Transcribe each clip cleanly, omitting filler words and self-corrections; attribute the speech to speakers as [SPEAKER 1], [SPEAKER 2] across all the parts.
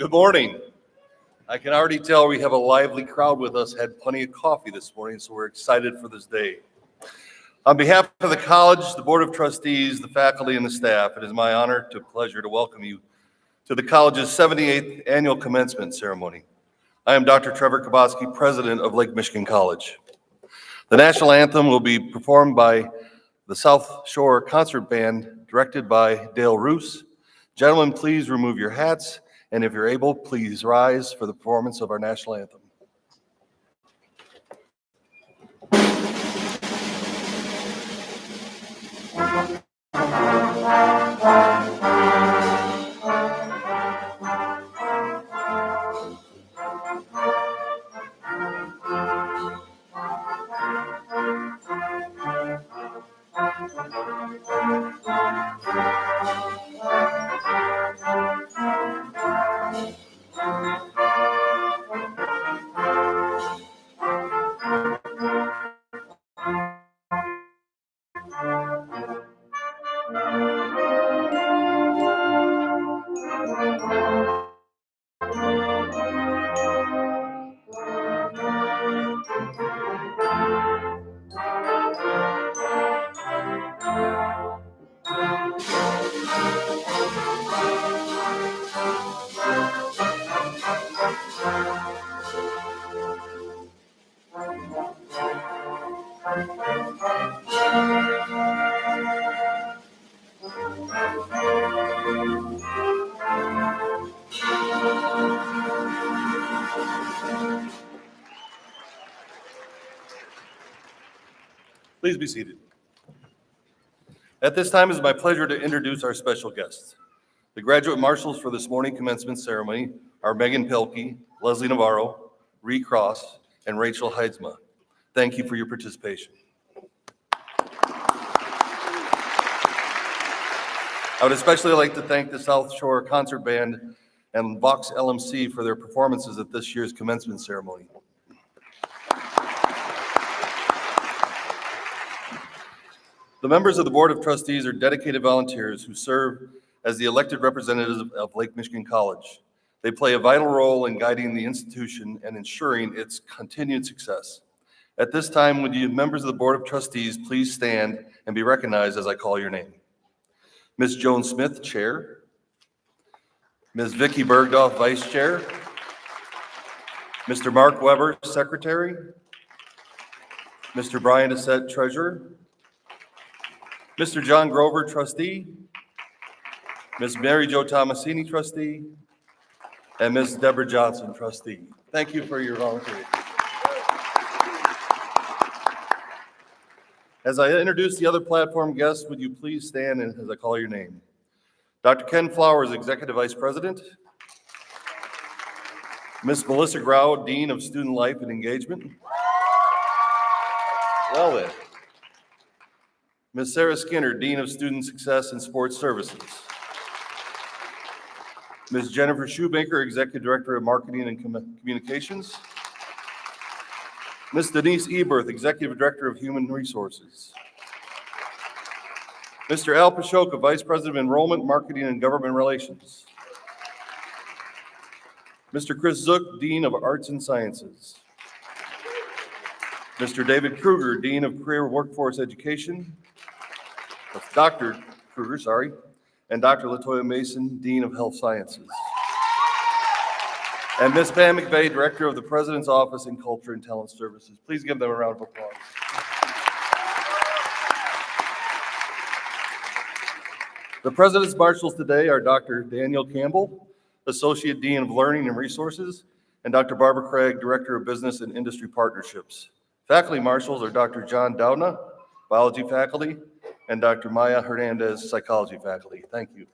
[SPEAKER 1] Good morning. I can already tell we have a lively crowd with us, had plenty of coffee this morning, so we're excited for this day. On behalf of the college, the Board of Trustees, the faculty, and the staff, it is my honor and pleasure to welcome you to the college's 78th annual commencement ceremony. I am Dr. Trevor Kabosky, president of Lake Michigan College. The national anthem will be performed by the South Shore Concert Band, directed by Dale Roos. Gentlemen, please remove your hats, and if you're able, please rise for the performance of our national anthem. Please be seated. At this time, it is my pleasure to introduce our special guests. The graduate marshals for this morning commencement ceremony are Megan Pilkey, Leslie Navarro, Ree Cross, and Rachel Heidsma. Thank you for your participation. I would especially like to thank the South Shore Concert Band and Vox LMC for their performances at this year's commencement ceremony. The members of the Board of Trustees are dedicated volunteers who serve as the elected representatives of Lake Michigan College. They play a vital role in guiding the institution and ensuring its continued success. At this time, would you members of the Board of Trustees please stand and be recognized as I call your name? Ms. Joan Smith, Chair. Ms. Vicki Bergdorf, Vice Chair. Mr. Mark Weber, Secretary. Mr. Brian Assett, Treasurer. Mr. John Grover, Trustee. Ms. Mary Jo Tomasini, Trustee. And Ms. Deborah Johnson, Trustee. Thank you for your volunteering. As I introduce the other platform guests, would you please stand and as I call your name? Dr. Ken Flowers, Executive Vice President. Ms. Melissa Grau, Dean of Student Life and Engagement. Well then. Ms. Sarah Skinner, Dean of Student Success and Sports Services. Ms. Jennifer Shoemaker, Executive Director of Marketing and Communications. Ms. Denise Eberth, Executive Director of Human Resources. Mr. Al Pashoka, Vice President of Enrollment, Marketing, and Government Relations. Mr. Chris Zook, Dean of Arts and Sciences. Mr. David Kruger, Dean of Career Workforce Education. Dr. Kruger, sorry. And Dr. Latoya Mason, Dean of Health Sciences. And Ms. Pam McVeigh, Director of the President's Office in Culture and Talent Services. Please give them a round of applause. The President's Marshals today are Dr. Daniel Campbell, Associate Dean of Learning and Resources, and Dr. Barbara Craig, Director of Business and Industry Partnerships. Faculty Marshals are Dr. John Downa, Biology Faculty, and Dr. Maya Hernandez, Psychology Faculty. Thank you.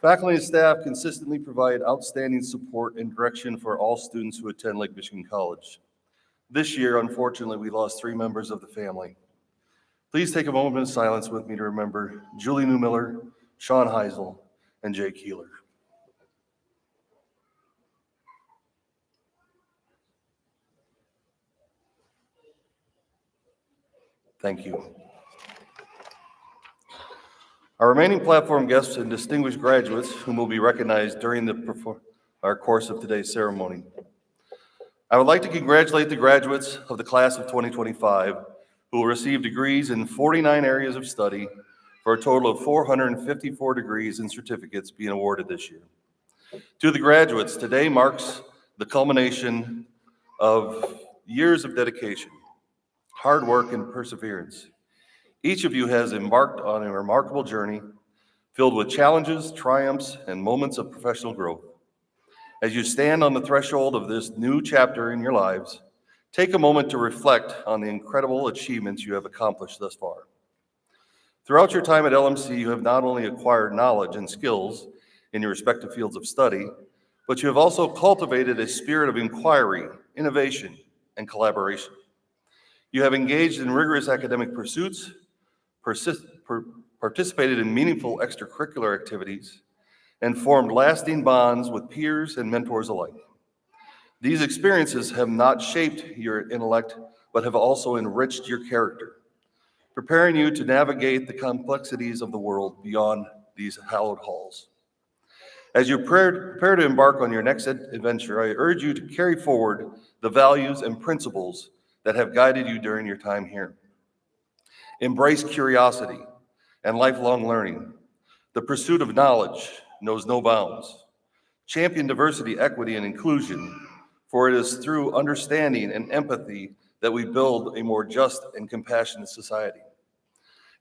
[SPEAKER 1] Faculty and staff consistently provide outstanding support and direction for all students who attend Lake Michigan College. This year, unfortunately, we lost 3 members of the family. Please take a moment of silence with me to remember Julie Newmiller, Sean Heisel, and Jay Keeler. Thank you. Our remaining platform guests and distinguished graduates whom will be recognized during our course of today's ceremony. I would like to congratulate the graduates of the class of 2025 who will receive degrees in 49 areas of study for a total of 454 degrees and certificates being awarded this year. To the graduates, today marks the culmination of years of dedication, hard work, and perseverance. Each of you has embarked on a remarkable journey filled with challenges, triumphs, and moments of professional growth. As you stand on the threshold of this new chapter in your lives, take a moment to reflect on the incredible achievements you have accomplished thus far. Throughout your time at LMC, you have not only acquired knowledge and skills in your respective fields of study, but you have also cultivated a spirit of inquiry, innovation, and collaboration. You have engaged in rigorous academic pursuits, participated in meaningful extracurricular activities, and formed lasting bonds with peers and mentors alike. These experiences have not shaped your intellect, but have also enriched your character, preparing you to navigate the complexities of the world beyond these hallowed halls. As you prepare to embark on your next adventure, I urge you to carry forward the values and principles that have guided you during your time here. Embrace curiosity and lifelong learning. The pursuit of knowledge knows no bounds. Champion diversity, equity, and inclusion, for it is through understanding and empathy that we build a more just and compassionate society.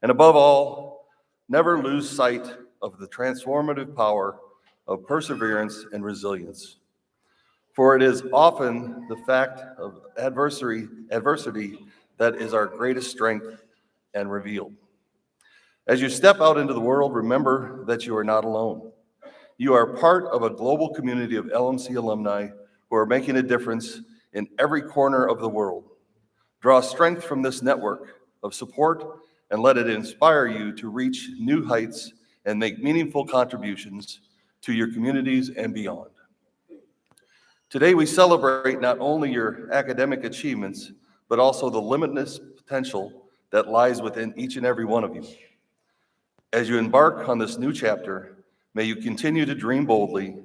[SPEAKER 1] And above all, never lose sight of the transformative power of perseverance and resilience. For it is often the fact of adversity that is our greatest strength and revealed. As you step out into the world, remember that you are not alone. You are part of a global community of LMC alumni who are making a difference in every corner of the world. Draw strength from this network of support and let it inspire you to reach new heights and make meaningful contributions to your communities and beyond. Today, we celebrate not only your academic achievements, but also the limitless potential that lies within each and every one of you. As you embark on this new chapter, may you continue to dream boldly,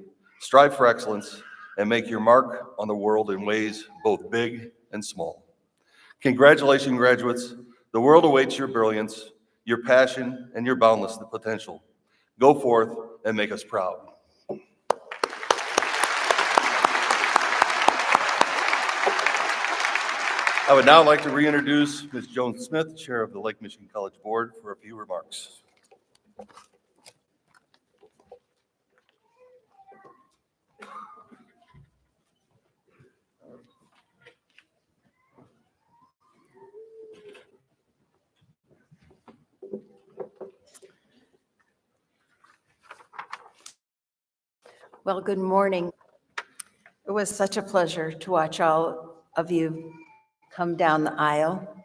[SPEAKER 1] strive for excellence, and make your mark on the world in ways both big and small. Congratulations, graduates. The world awaits your brilliance, your passion, and your boundless potential. Go forth and make us proud. I would now like to reintroduce Ms. Joan Smith, Chair of the Lake Michigan College Board, for a few remarks.
[SPEAKER 2] Well, good morning. It was such a pleasure to watch all of you come down the aisle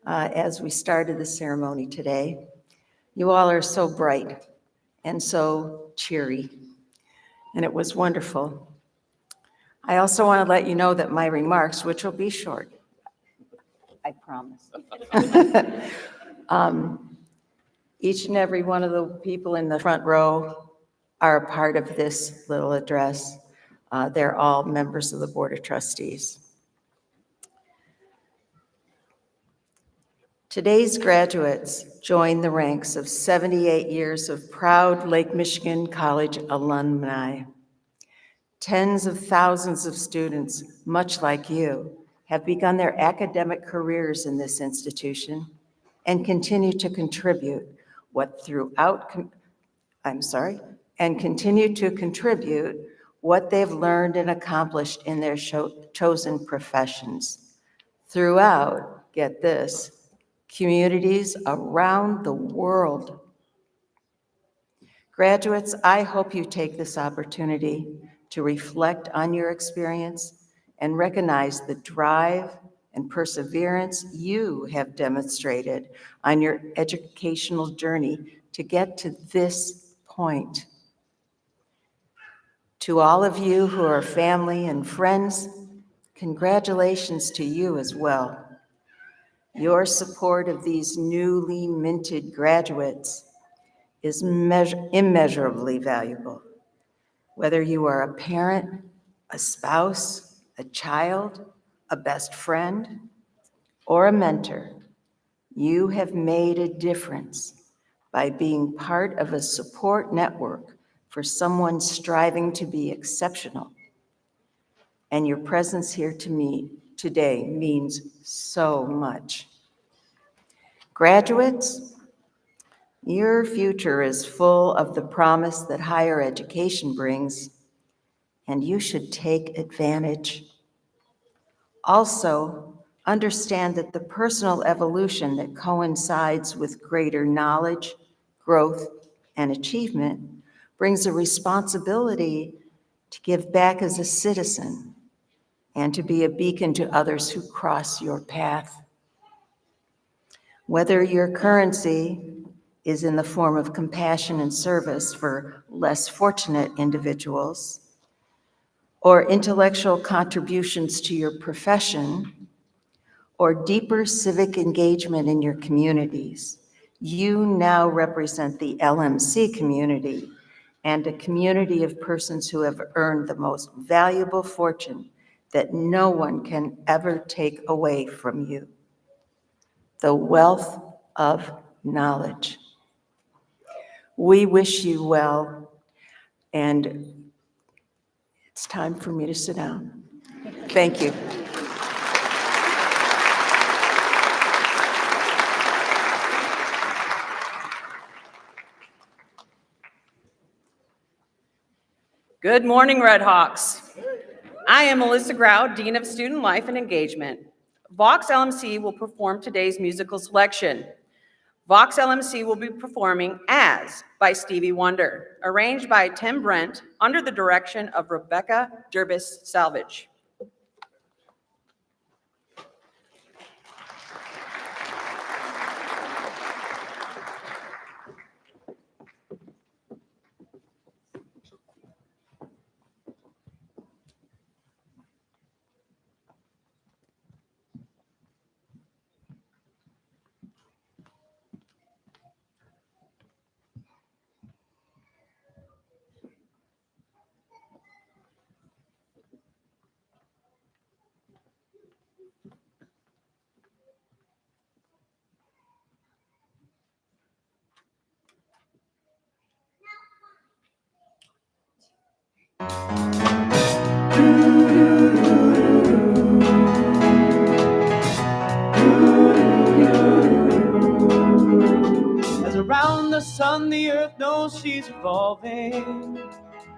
[SPEAKER 2] as we started the ceremony today. You all are so bright and so cheery, and it was wonderful. I also want to let you know that my remarks, which will be short, I promise. Each and every one of the people in the front row are a part of this little address. They're all members of the Board of Trustees. Today's graduates join the ranks of 78 years of proud Lake Michigan College alumni. Tens of thousands of students, much like you, have begun their academic careers in this institution and continue to contribute what they've learned and accomplished in their chosen professions throughout, get this, communities around the world. Graduates, I hope you take this opportunity to reflect on your experience and recognize the drive and perseverance you have demonstrated on your educational journey to get to this point. To all of you who are family and friends, congratulations to you as well. Your support of these newly minted graduates is immeasurably valuable. Whether you are a parent, a spouse, a child, a best friend, or a mentor, you have made a difference by being part of a support network for someone striving to be exceptional. And your presence here today means so much. Graduates, your future is full of the promise that higher education brings, and you should take advantage. Also, understand that the personal evolution that coincides with greater knowledge, growth, and achievement brings a responsibility to give back as a citizen and to be a beacon to others who cross your path. Whether your currency is in the form of compassion and service for less fortunate individuals, or intellectual contributions to your profession, or deeper civic engagement in your communities, you now represent the LMC community and a community of persons who have earned the most valuable fortune that no one can ever take away from you: the wealth of knowledge. We wish you well, and it's time for me to sit down. Thank you.
[SPEAKER 3] Good morning, Red Hawks. I am Melissa Grau, Dean of Student Life and Engagement. Vox LMC will perform today's musical selection. Vox LMC will be performing As by Stevie Wonder, arranged by Tim Brent under the direction of Rebecca Durbis Salvage.
[SPEAKER 4] As around the sun the earth knows she's revolving,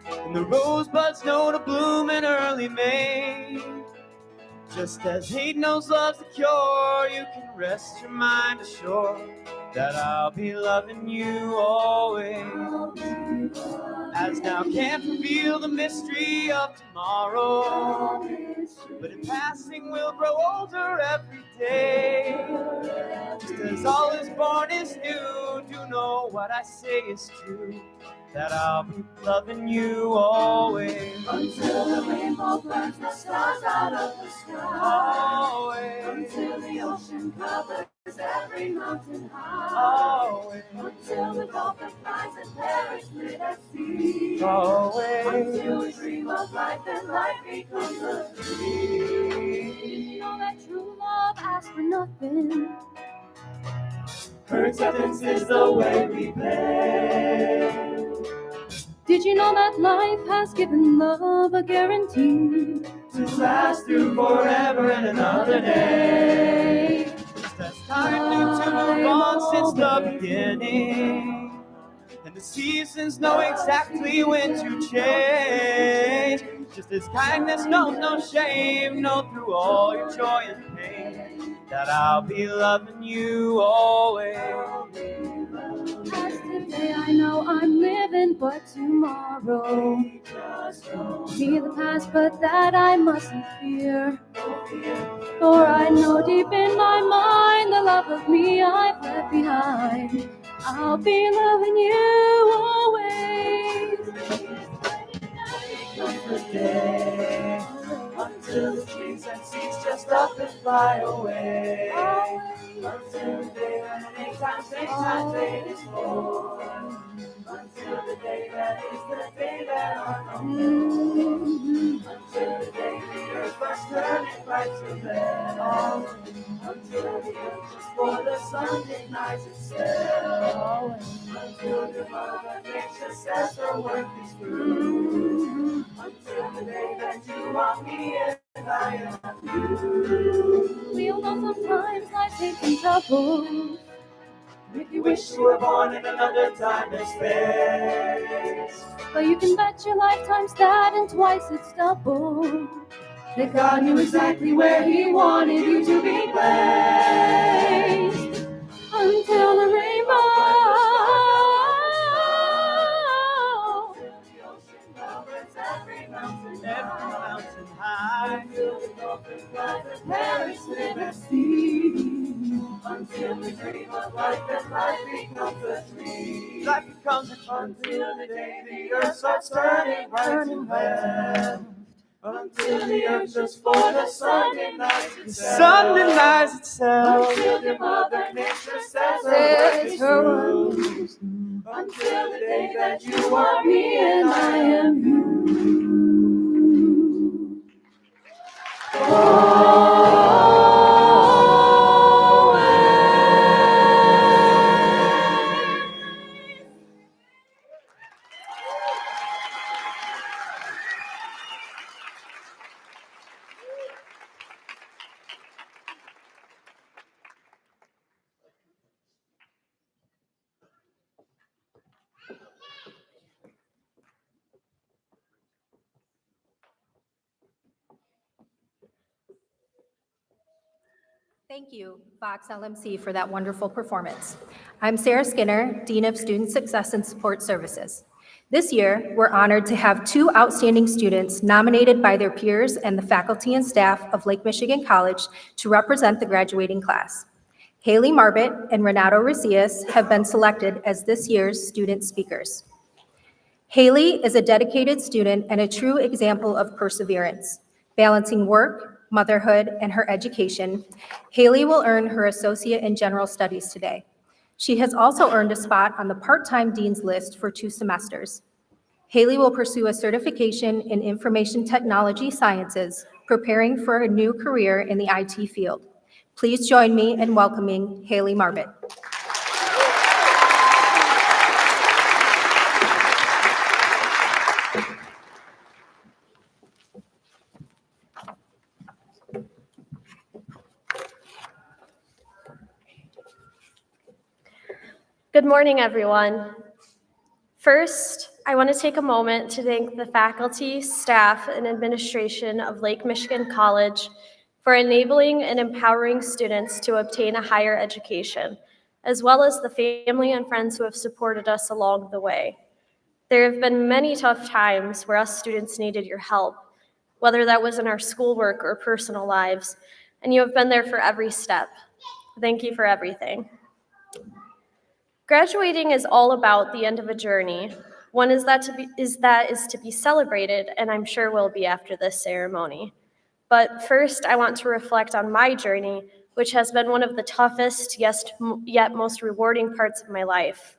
[SPEAKER 4] and the rosebuds know to bloom in early May. Just as hate knows love's the cure, you can rest your mind assured that I'll be loving you always. As now can't reveal the mystery of tomorrow, but in passing we'll grow older every day. Just as all is born is new, do know what I say is true, that I'll be loving you always.
[SPEAKER 5] Until the rainbow burns the stars out of the sky.
[SPEAKER 4] Always.
[SPEAKER 5] Until the ocean covers every mountain high.
[SPEAKER 4] Always.
[SPEAKER 5] Until the dolphin flies and perish mid at sea.
[SPEAKER 4] Always.
[SPEAKER 5] Until we dream of life and life becomes a dream. You know that true love asks for nothing.
[SPEAKER 4] Her acceptance is the way we play.
[SPEAKER 5] Did you know that life has given love a guarantee
[SPEAKER 4] To last through forever and another day. Just as time knew to move on since the beginning, and the seasons know exactly when to change. Just as kindness knows no shame, know through all your joy and pain, that I'll be loving you always.
[SPEAKER 5] As today I know I'm living, but tomorrow be the past, but that I mustn't fear. For I know deep in my mind the love of me I've left behind. I'll be loving you always.
[SPEAKER 4] The day until the trees and seas just up and fly away. Until the day when anytime, same time, fade is born. Until the day that is the day that I'm born. Until the day the earth must turn and fight to red. Until the earth just for the sun ignites itself. Until your mother makes us as her work is through. Until the day that you are me and I am you.
[SPEAKER 5] We all know sometimes life takes some trouble.
[SPEAKER 4] Make you wish you were born in another time and space.
[SPEAKER 5] But you can bet your lifetime's that and twice it's double. That God knew exactly where He wanted you to be placed. Until the rainbow,
[SPEAKER 4] Every mountain high, until the dolphin flies and Paris live at sea. Until the dream of life and life becomes a dream. Life becomes a dream. Until the day the earth starts turning right to left. Until the earth just for the sun denies itself. Sun denies itself. Until the mother nature says her rules. Until the day that you are me and I am you.
[SPEAKER 6] Thank you, Vox LMC, for that wonderful performance. I'm Sarah Skinner, Dean of Student Success and Support Services. This year, we're honored to have two outstanding students nominated by their peers and the faculty and staff of Lake Michigan College to represent the graduating class. Haley Marvett and Renado Rosas have been selected as this year's student speakers. Haley is a dedicated student and a true example of perseverance. Balancing work, motherhood, and her education, Haley will earn her Associate in General Studies today. She has also earned a spot on the part-time dean's list for 2 semesters. Haley will pursue a certification in Information Technology Sciences, preparing for a new career in the IT field. Please join me in welcoming Haley Marvett.
[SPEAKER 7] Good morning, everyone. First, I want to take a moment to thank the faculty, staff, and administration of Lake Michigan College for enabling and empowering students to obtain a higher education, as well as the family and friends who have supported us along the way. There have been many tough times where us students needed your help, whether that was in our schoolwork or personal lives, and you have been there for every step. Thank you for everything. Graduating is all about the end of a journey. One is to be celebrated, and I'm sure will be after this ceremony. But first, I want to reflect on my journey, which has been one of the toughest yet most rewarding parts of my life.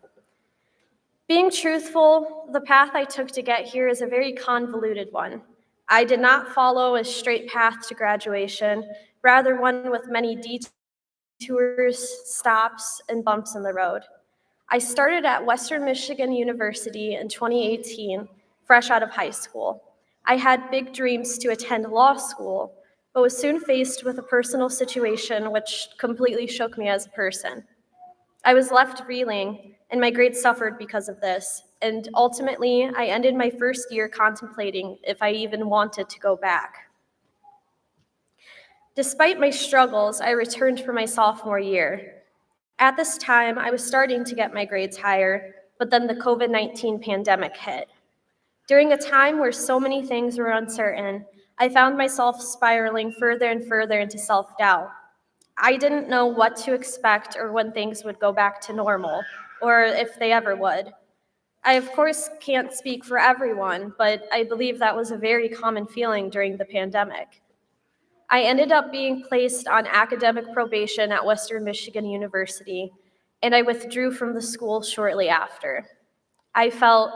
[SPEAKER 7] Being truthful, the path I took to get here is a very convoluted one. I did not follow a straight path to graduation, rather one with many detours, stops, and bumps in the road. I started at Western Michigan University in 2018, fresh out of high school. I had big dreams to attend law school, but was soon faced with a personal situation which completely shook me as a person. I was left reeling, and my grades suffered because of this, and ultimately, I ended my first year contemplating if I even wanted to go back. Despite my struggles, I returned for my sophomore year. At this time, I was starting to get my grades higher, but then the COVID-19 pandemic hit. During a time where so many things were uncertain, I found myself spiraling further and further into self-doubt. I didn't know what to expect or when things would go back to normal, or if they ever would. I, of course, can't speak for everyone, but I believe that was a very common feeling during the pandemic. I ended up being placed on academic probation at Western Michigan University, and I withdrew from the school shortly after. I felt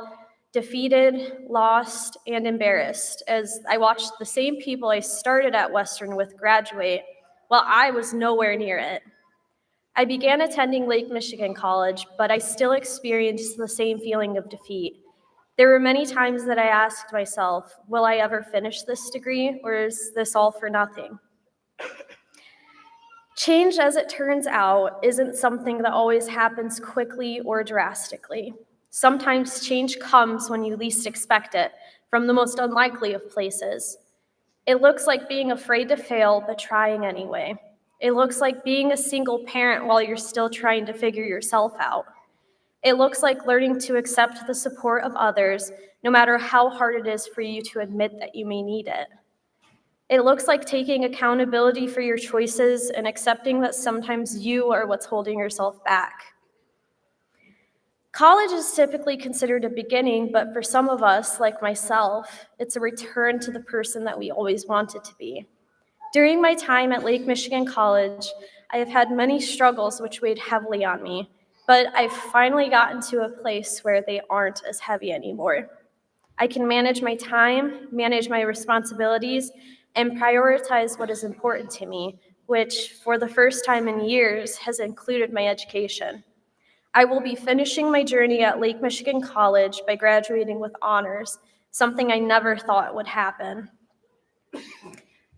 [SPEAKER 7] defeated, lost, and embarrassed as I watched the same people I started at Western with graduate while I was nowhere near it. I began attending Lake Michigan College, but I still experienced the same feeling of defeat. There were many times that I asked myself, will I ever finish this degree, or is this all for nothing? Change, as it turns out, isn't something that always happens quickly or drastically. Sometimes change comes when you least expect it, from the most unlikely of places. It looks like being afraid to fail, but trying anyway. It looks like being a single parent while you're still trying to figure yourself out. It looks like learning to accept the support of others, no matter how hard it is for you to admit that you may need it. It looks like taking accountability for your choices and accepting that sometimes you are what's holding yourself back. College is typically considered a beginning, but for some of us, like myself, it's a return to the person that we always wanted to be. During my time at Lake Michigan College, I have had many struggles which weighed heavily on me, but I've finally gotten to a place where they aren't as heavy anymore. I can manage my time, manage my responsibilities, and prioritize what is important to me, which, for the first time in years, has included my education. I will be finishing my journey at Lake Michigan College by graduating with honors, something I never thought would happen.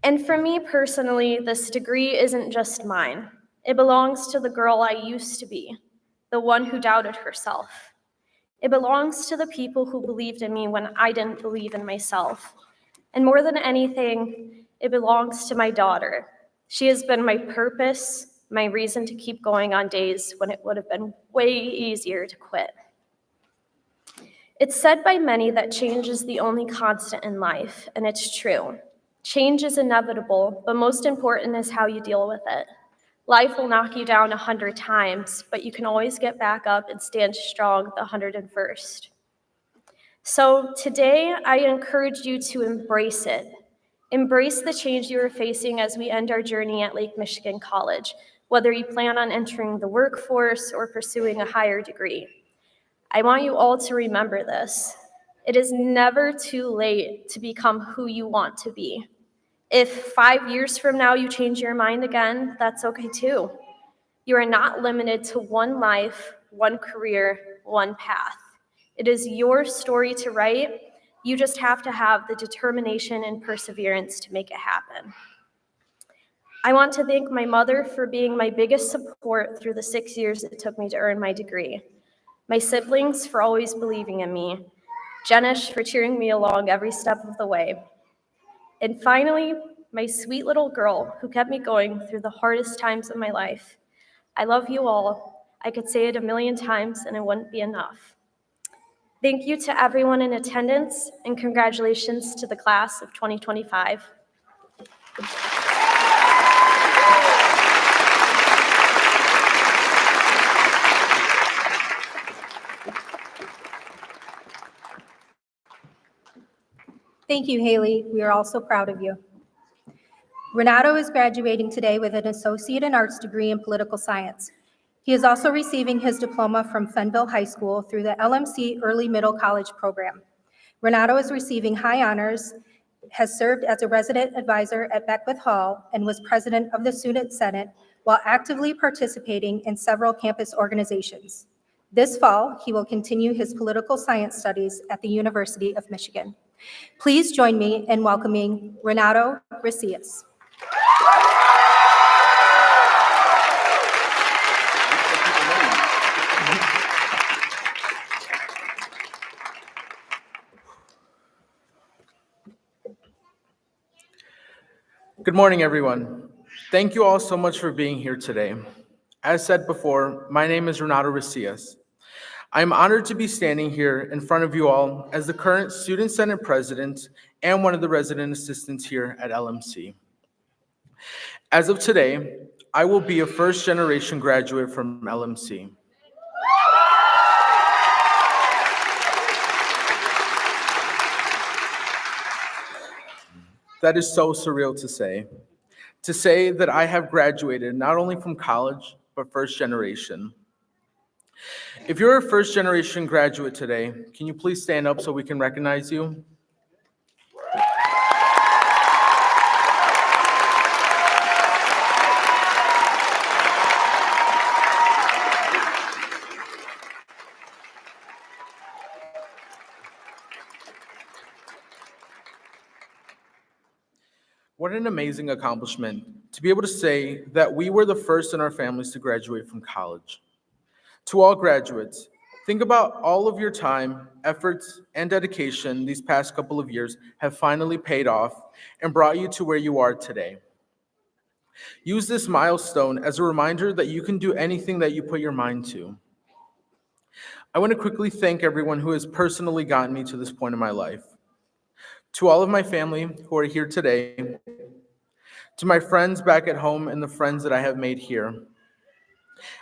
[SPEAKER 7] And for me personally, this degree isn't just mine. It belongs to the girl I used to be, the one who doubted herself. It belongs to the people who believed in me when I didn't believe in myself. And more than anything, it belongs to my daughter. She has been my purpose, my reason to keep going on days when it would have been way easier to quit. It's said by many that change is the only constant in life, and it's true. Change is inevitable, but most important is how you deal with it. Life will knock you down 100 times, but you can always get back up and stand strong the 101st. So today, I encourage you to embrace it. Embrace the change you are facing as we end our journey at Lake Michigan College, whether you plan on entering the workforce or pursuing a higher degree. I want you all to remember this. It is never too late to become who you want to be. If 5 years from now you change your mind again, that's okay too. You are not limited to one life, one career, one path. It is your story to write. You just have to have the determination and perseverance to make it happen. I want to thank my mother for being my biggest support through the 6 years it took me to earn my degree. My siblings for always believing in me. Jenish for cheering me along every step of the way. And finally, my sweet little girl who kept me going through the hardest times of my life. I love you all. I could say it 1,000,000 times and it wouldn't be enough. Thank you to everyone in attendance, and congratulations to the class of 2025.
[SPEAKER 6] Thank you, Haley. We are all so proud of you. Renado is graduating today with an Associate in Arts degree in Political Science. He is also receiving his diploma from Fenville High School through the LMC Early Middle College program. Renado is receiving high honors, has served as a resident advisor at Beckwith Hall, and was president of the Student Senate while actively participating in several campus organizations. This fall, he will continue his political science studies at the University of Michigan. Please join me in welcoming Renado Rosas.
[SPEAKER 8] Good morning, everyone. Thank you all so much for being here today. As said before, my name is Renado Rosas. I am honored to be standing here in front of you all as the current Student Senate President and one of the resident assistants here at LMC. As of today, I will be a first-generation graduate from LMC. That is so surreal to say that I have graduated not only from college, but first generation. If you're a first generation graduate today, can you please stand up so we can recognize you? What an amazing accomplishment to be able to say that we were the first in our families to graduate from college. To all graduates, think about all of your time, efforts, and dedication these past couple of years have finally paid off and brought you to where you are today. Use this milestone as a reminder that you can do anything that you put your mind to. I want to quickly thank everyone who has personally gotten me to this point in my life. To all of my family who are here today, to my friends back at home and the friends that I have made here,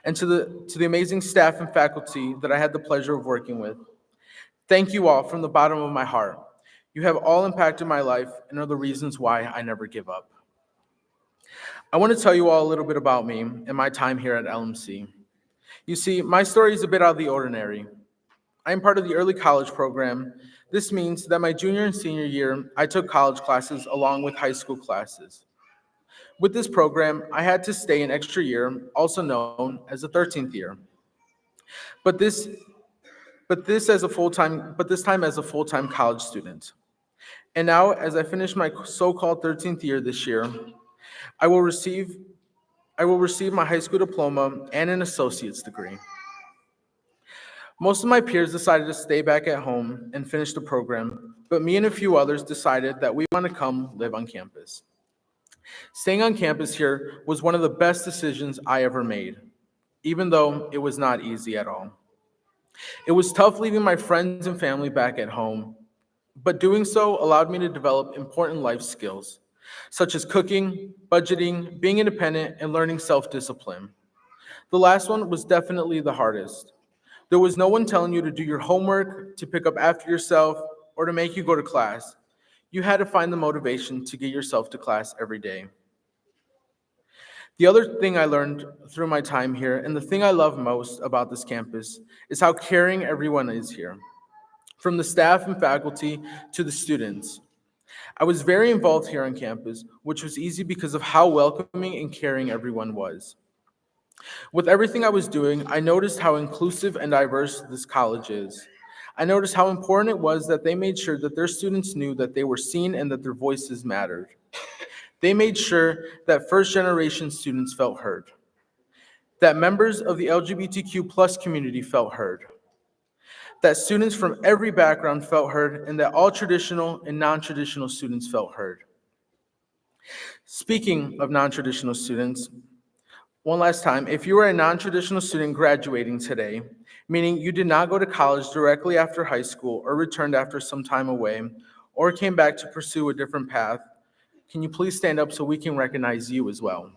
[SPEAKER 8] and to the amazing staff and faculty that I had the pleasure of working with. Thank you all from the bottom of my heart. You have all impacted my life and are the reasons why I never give up. I want to tell you all a little bit about me and my time here at LMC. You see, my story is a bit out of the ordinary. I am part of the early college program. This means that my junior and senior year, I took college classes along with high school classes. With this program, I had to stay an extra year, also known as the 13th year. But this time as a full-time college student. And now, as I finish my so-called 13th year this year, I will receive my high school diploma and an associate's degree. Most of my peers decided to stay back at home and finish the program, but me and a few others decided that we want to come live on campus. Staying on campus here was one of the best decisions I ever made, even though it was not easy at all. It was tough leaving my friends and family back at home, but doing so allowed me to develop important life skills, such as cooking, budgeting, being independent, and learning self-discipline. The last one was definitely the hardest. There was no one telling you to do your homework, to pick up after yourself, or to make you go to class. You had to find the motivation to get yourself to class every day. The other thing I learned through my time here, and the thing I love most about this campus, is how caring everyone is here, from the staff and faculty to the students. I was very involved here on campus, which was easy because of how welcoming and caring everyone was. With everything I was doing, I noticed how inclusive and diverse this college is. I noticed how important it was that they made sure that their students knew that they were seen and that their voices mattered. They made sure that first-generation students felt heard, that members of the LGBTQ+ community felt heard, that students from every background felt heard, and that all traditional and non-traditional students felt heard. Speaking of non-traditional students, one last time, if you are a non-traditional student graduating today, meaning you did not go to college directly after high school or returned after some time away, or came back to pursue a different path, can you please stand up so we can recognize you as well?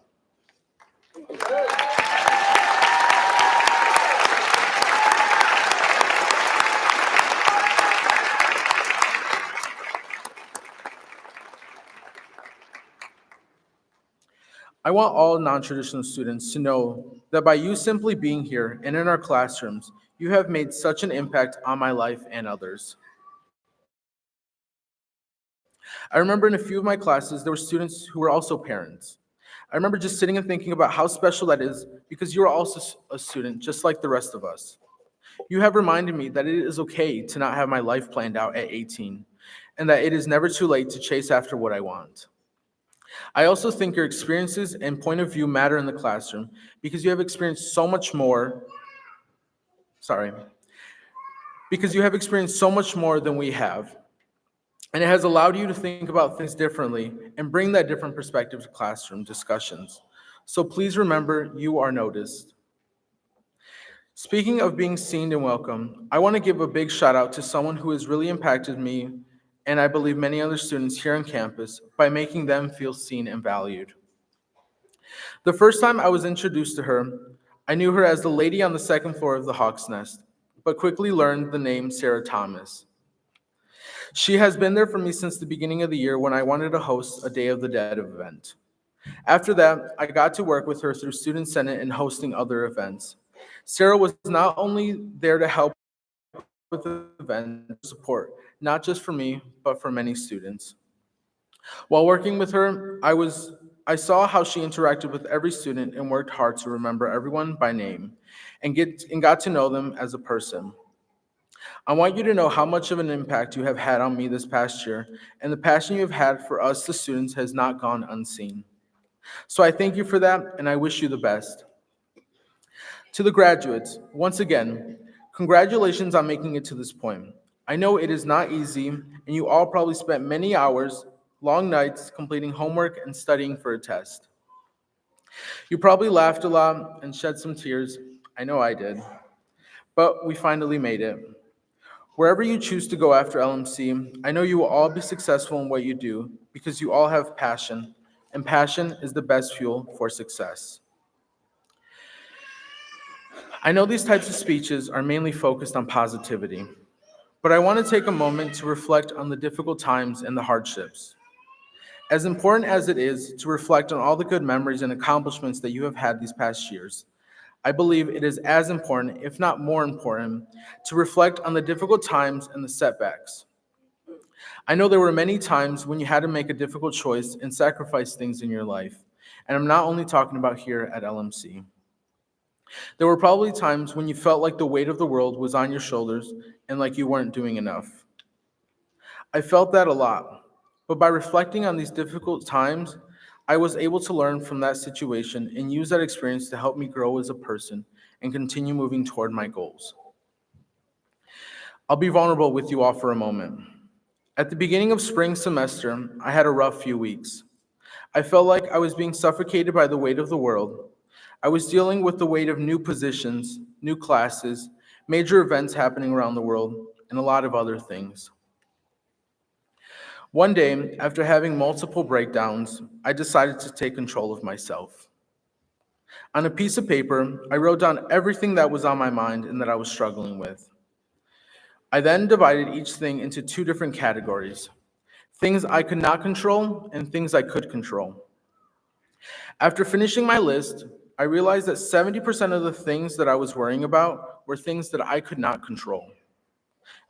[SPEAKER 8] I want all non-traditional students to know that by you simply being here and in our classrooms, you have made such an impact on my life and others. I remember in a few of my classes, there were students who were also parents. I remember just sitting and thinking about how special that is because you are also a student just like the rest of us. You have reminded me that it is okay to not have my life planned out at 18 and that it is never too late to chase after what I want. I also think your experiences and point of view matter in the classroom because you have experienced so much more, because you have experienced so much more than we have. And it has allowed you to think about things differently and bring that different perspective to classroom discussions. So please remember, you are noticed. Speaking of being seen and welcome, I want to give a big shout out to someone who has really impacted me and I believe many other students here on campus by making them feel seen and valued. The first time I was introduced to her, I knew her as the lady on the second floor of the Hawk's Nest, but quickly learned the name Sarah Thomas. She has been there for me since the beginning of the year when I wanted to host a Day of the Dead event. After that, I got to work with her through Student Senate and hosting other events. Sarah was not only there to help with the event support, not just for me, but for many students. While working with her, I saw how she interacted with every student and worked hard to remember everyone by name and got to know them as a person. I want you to know how much of an impact you have had on me this past year, and the passion you have had for us, the students, has not gone unseen. So I thank you for that, and I wish you the best. To the graduates, once again, congratulations on making it to this point. I know it is not easy, and you all probably spent many hours, long nights, completing homework and studying for a test. You probably laughed a lot and shed some tears. I know I did. But we finally made it. Wherever you choose to go after LMC, I know you will all be successful in what you do because you all have passion, and passion is the best fuel for success. I know these types of speeches are mainly focused on positivity, but I want to take a moment to reflect on the difficult times and the hardships. As important as it is to reflect on all the good memories and accomplishments that you have had these past years, I believe it is as important, if not more important, to reflect on the difficult times and the setbacks. I know there were many times when you had to make a difficult choice and sacrifice things in your life, and I'm not only talking about here at LMC. There were probably times when you felt like the weight of the world was on your shoulders and like you weren't doing enough. I felt that a lot, but by reflecting on these difficult times, I was able to learn from that situation and use that experience to help me grow as a person and continue moving toward my goals. I'll be vulnerable with you all for a moment. At the beginning of spring semester, I had a rough few weeks. I felt like I was being suffocated by the weight of the world. I was dealing with the weight of new positions, new classes, major events happening around the world, and a lot of other things. One day, after having multiple breakdowns, I decided to take control of myself. On a piece of paper, I wrote down everything that was on my mind and that I was struggling with. I then divided each thing into two different categories: things I could not control and things I could control. After finishing my list, I realized that 70% of the things that I was worrying about were things that I could not control,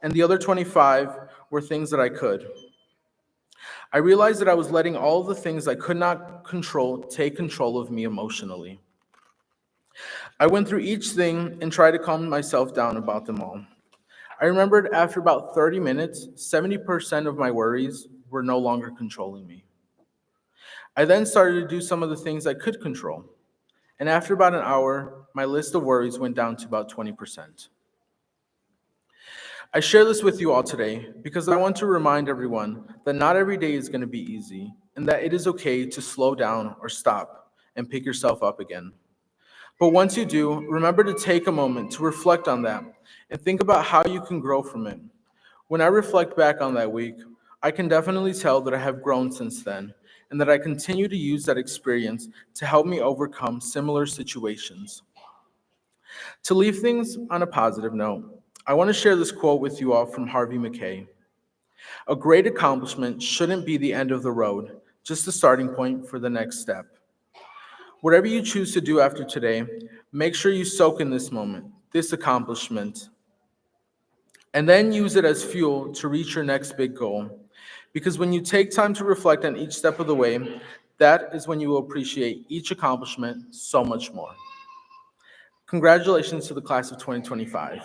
[SPEAKER 8] and the other 25 were things that I could. I realized that I was letting all of the things I could not control take control of me emotionally. I went through each thing and tried to calm myself down about them all. I remembered after about 30 minutes, 70% of my worries were no longer controlling me. I then started to do some of the things I could control, and after about an hour, my list of worries went down to about 20%. I share this with you all today because I want to remind everyone that not every day is going to be easy, and that it is okay to slow down or stop and pick yourself up again. But once you do, remember to take a moment to reflect on that and think about how you can grow from it. When I reflect back on that week, I can definitely tell that I have grown since then, and that I continue to use that experience to help me overcome similar situations. To leave things on a positive note, I want to share this quote with you all from Harvey Mackay. A great accomplishment shouldn't be the end of the road, just the starting point for the next step. Whatever you choose to do after today, make sure you soak in this moment, this accomplishment, and then use it as fuel to reach your next big goal. Because when you take time to reflect on each step of the way, that is when you will appreciate each accomplishment so much more. Congratulations to the class of 2025.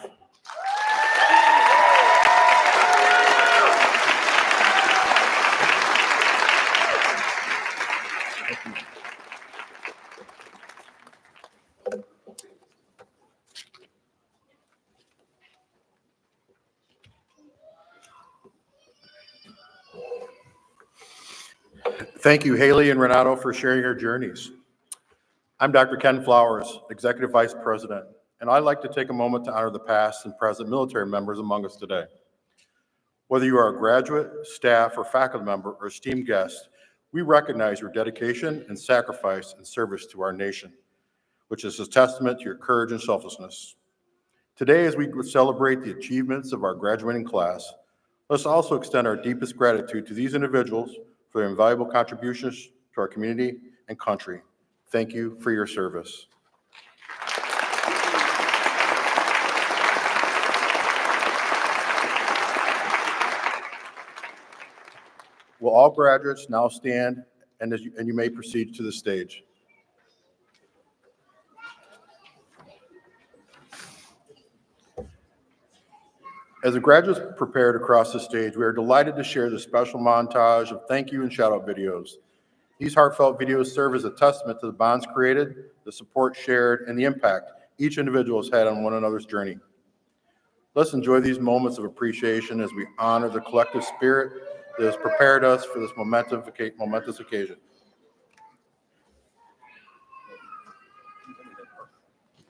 [SPEAKER 9] Thank you, Haley and Renado, for sharing your journeys. I'm Dr. Ken Flowers, Executive Vice President, and I'd like to take a moment to honor the past and present military members among us today. Whether you are a graduate, staff, or faculty member, or esteemed guest, we recognize your dedication and sacrifice in service to our nation, which is a testament to your courage and selflessness. Today, as we celebrate the achievements of our graduating class, let's also extend our deepest gratitude to these individuals for their invaluable contributions to our community and country. Thank you for your service. Will all graduates now stand, and you may proceed to the stage. As the graduates prepare to cross the stage, we are delighted to share the special montage of thank you and shout out videos. These heartfelt videos serve as a testament to the bonds created, the support shared, and the impact each individual has had on one another's journey. Let's enjoy these moments of appreciation as we honor the collective spirit that has prepared us for this momentous occasion.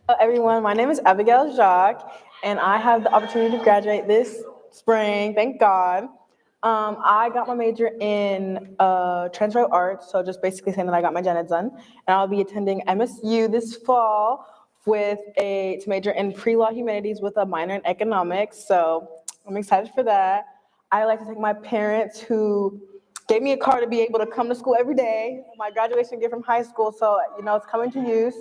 [SPEAKER 10] Hello everyone, my name is Abigail Jacques, and I have the opportunity to graduate this spring, thank God. I got my major in transfer arts, so just basically saying that I got my gen ed done, and I'll be attending MSU this fall to major in pre-law humanities with a minor in economics, so I'm excited for that. I like to thank my parents who gave me a car to be able to come to school every day, my graduation gift from high school, so it's coming to use.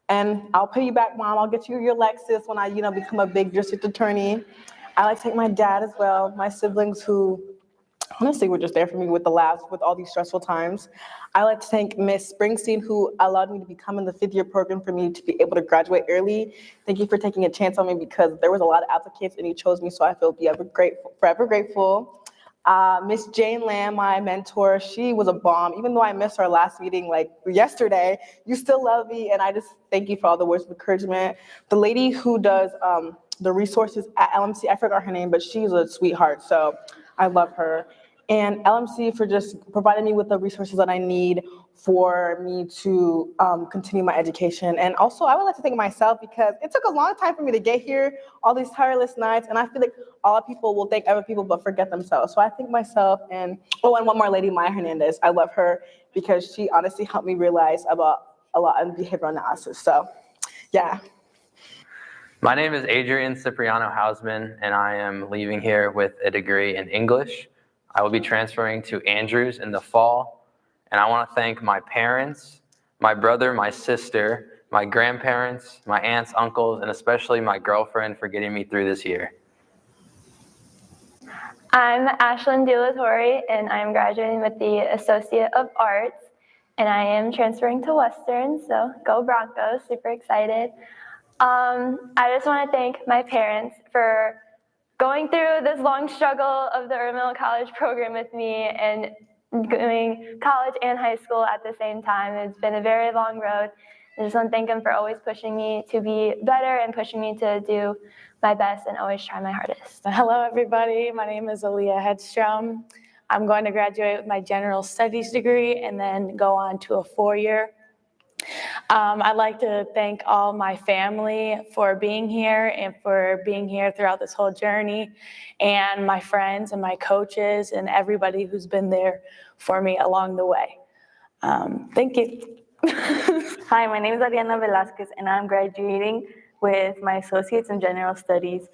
[SPEAKER 10] And I'll pay you back, Mom. I'll get you your Lexus when I, become a big district attorney. I like to thank my dad as well, my siblings who honestly were just there for me with all these stressful times. I like to thank Miss Springsteen, who allowed me to become in the 5th-year program for me to be able to graduate early. Thank you for taking a chance on me because there was a lot of applicants and you chose me, so I feel forever grateful. Miss Jane Lamb, my mentor, she was a bomb. Even though I missed our last meeting like yesterday, you still love me, and I just thank you for all the words of encouragement. The lady who does the resources at LMC, I forgot her name, but she's a sweetheart, so I love her. And LMC for just providing me with the resources that I need for me to continue my education. And also, I would like to thank myself because it took a long time for me to get here, all these tireless nights, and I feel like a lot of people will thank other people but forget themselves. So I thank myself, and one more lady, Maya Hernandez. I love her because she honestly helped me realize about a lot of behavioral analysis. So, yeah.
[SPEAKER 11] My name is Adrian Cipriano Hausman, and I am leaving here with a degree in English. I will be transferring to Andrews in the fall, and I want to thank my parents, my brother, my sister, my grandparents, my aunts, uncles, and especially my girlfriend for getting me through this year.
[SPEAKER 12] I'm Ashlyn DeLatorre, and I'm graduating with the Associate of Arts, and I am transferring to Western, so go Broncos, super excited. I just want to thank my parents for going through this long struggle of the Middle College program with me and doing college and high school at the same time. It's been a very long road. I just want to thank them for always pushing me to be better and pushing me to do my best and always try my hardest.
[SPEAKER 13] Hello, everybody. My name is Aaliyah Hedstrom. I'm going to graduate with my general studies degree and then go on to a 4-year. I'd like to thank all my family for being here and for being here throughout this whole journey, and my friends and my coaches and everybody who's been there for me along the way. Thank you.
[SPEAKER 14] Hi, my name is Ariana Velasquez, and I'm graduating with my associates in general studies.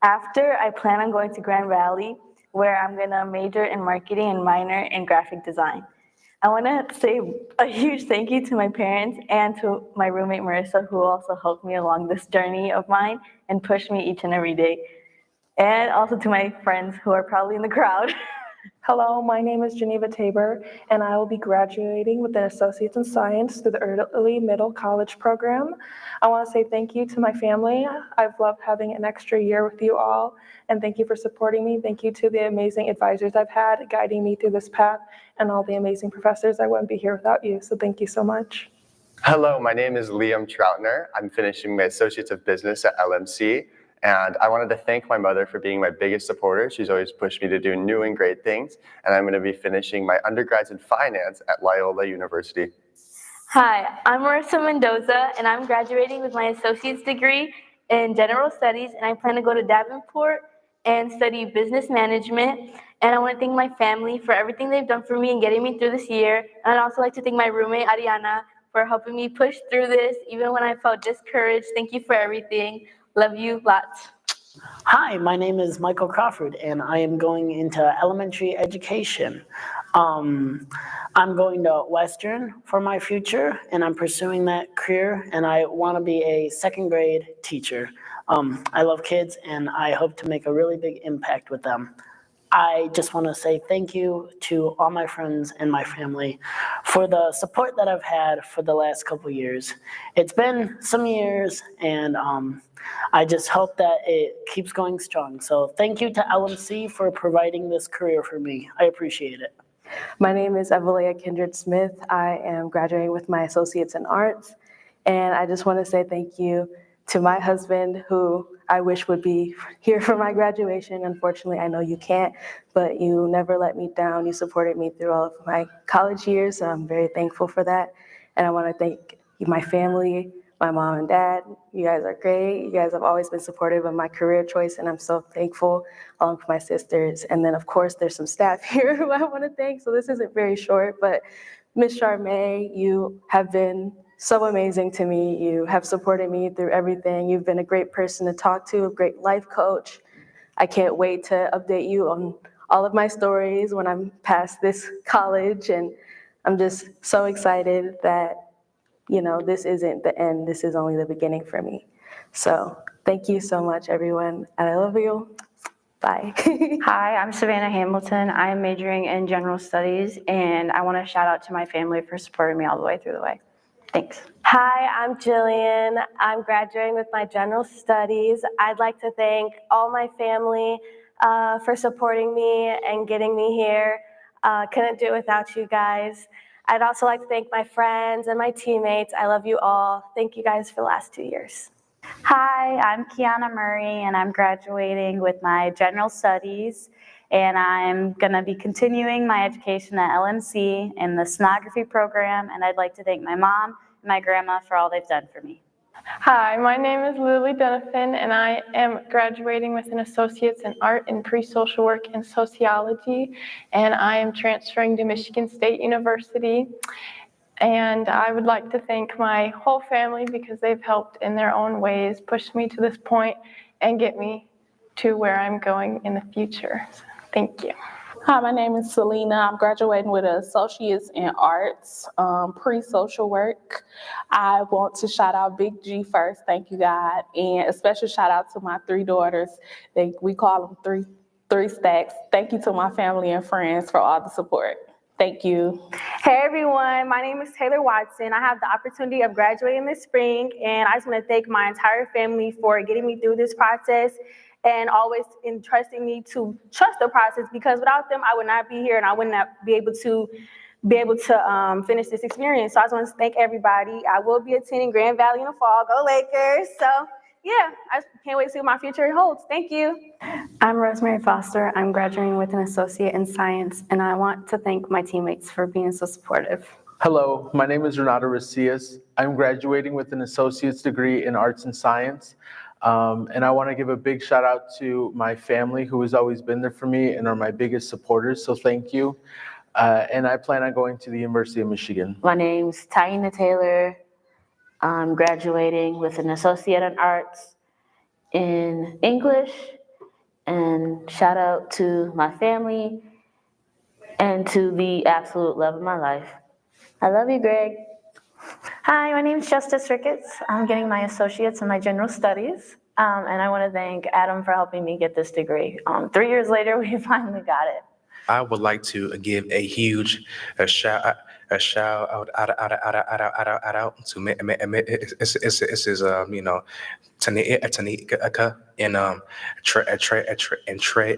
[SPEAKER 14] After, I plan on going to Grand Valley, where I'm going to major in marketing and minor in graphic design. I want to say a huge thank you to my parents and to my roommate Marissa, who also helped me along this journey of mine and pushed me each and every day. And also to my friends who are probably in the crowd.
[SPEAKER 15] Hello, my name is Geneva Tabor, and I will be graduating with an Associates in Science through the Early Middle College program. I want to say thank you to my family. I've loved having an extra year with you all, and thank you for supporting me. Thank you to the amazing advisors I've had guiding me through this path, and all the amazing professors. I wouldn't be here without you, so thank you so much.
[SPEAKER 16] Hello, my name is Liam Troutner. I'm finishing my Associates of Business at LMC. And I wanted to thank my mother for being my biggest supporter. She's always pushed me to do new and great things. And I'm going to be finishing my undergrads in finance at Loyola University.
[SPEAKER 14] Hi, I'm Marissa Mendoza, and I'm graduating with my associate's degree in general studies, and I plan to go to Davenport and study business management. And I want to thank my family for everything they've done for me and getting me through this year. And I'd also like to thank my roommate, Ariana, for helping me push through this, even when I felt discouraged. Thank you for everything. Love you lots.
[SPEAKER 17] Hi, my name is Michael Crawford, and I am going into elementary education. I'm going to Western for my future, and I'm pursuing that career, and I want to be a second grade teacher. I love kids, and I hope to make a really big impact with them. I just want to say thank you to all my friends and my family for the support that I've had for the last couple years. It's been some years, and I just hope that it keeps going strong. So thank you to LMC for providing this career for me. I appreciate it.
[SPEAKER 18] My name is Evelea Kindred Smith. I am graduating with my Associates in Arts. And I just want to say thank you to my husband, who I wish would be here for my graduation. Unfortunately, I know you can't, but you never let me down. You supported me through all of my college years, so I'm very thankful for that. And I want to thank my family, my mom and dad. You guys are great. You guys have always been supportive of my career choice, and I'm so thankful, along with my sisters. And then, of course, there's some staff here who I want to thank, so this isn't very short, but Ms. Charmaine, you have been so amazing to me. You have supported me through everything. You've been a great person to talk to, a great life coach. I can't wait to update you on all of my stories when I'm past this college, and I'm just so excited that, you know, this isn't the end. This is only the beginning for me. So thank you so much, everyone, and I love you. Bye.
[SPEAKER 19] Hi, I'm Savannah Hamilton. I am majoring in general studies, and I want to shout out to my family for supporting me all the way through the way. Thanks.
[SPEAKER 20] Hi, I'm Jillian. I'm graduating with my general studies. I'd like to thank all my family for supporting me and getting me here. Couldn't do it without you guys. I'd also like to thank my friends and my teammates. I love you all. Thank you guys for the last 2 years.
[SPEAKER 21] Hi, I'm Kiana Murray, and I'm graduating with my general studies, and I'm going to be continuing my education at LMC in the sonography program, and I'd like to thank my mom and my grandma for all they've done for me.
[SPEAKER 22] Hi, my name is Lily Dunafin, and I am graduating with an Associate's in Art in Pre-Social Work and Sociology, and I am transferring to Michigan State University. And I would like to thank my whole family because they've helped in their own ways, pushed me to this point, and get me to where I'm going in the future. So, thank you.
[SPEAKER 23] Hi, my name is Selena. I'm graduating with an Associate's in Arts, pre-social work. I want to shout out Big G first, thank you, God, and a special shout out to my 3 daughters. We call them three stacks. Thank you to my family and friends for all the support. Thank you.
[SPEAKER 24] Hey everyone, my name is Taylor Watson. I have the opportunity of graduating this spring, and I just want to thank my entire family for getting me through this process and always entrusting me to trust the process, because without them, I would not be here and I would not be able to finish this experience. So I just want to thank everybody. I will be attending Grand Valley in the fall. Go Lakers. So yeah, I can't wait to see what my future holds. Thank you.
[SPEAKER 19] I'm Rosemary Foster. I'm graduating with an associate in science, and I want to thank my teammates for being so supportive.
[SPEAKER 8] Hello, my name is Renado Rosas. I'm graduating with an associate's degree in arts and science. And I want to give a big shout out to my family, who has always been there for me and are my biggest supporters. So thank you. And I plan on going to the University of Michigan.
[SPEAKER 25] My name's Taina Taylor. I'm graduating with an associate in arts in English. And shout out to my family and to the absolute love of my life. I love you, Greg.
[SPEAKER 26] Hi, my name is Justice Ricketts. I'm getting my associates in my general studies. And I want to thank Adam for helping me get this degree. 3 years later, we finally got it.
[SPEAKER 27] I would like to give a huge shout out to Mrs. Tanika and Trey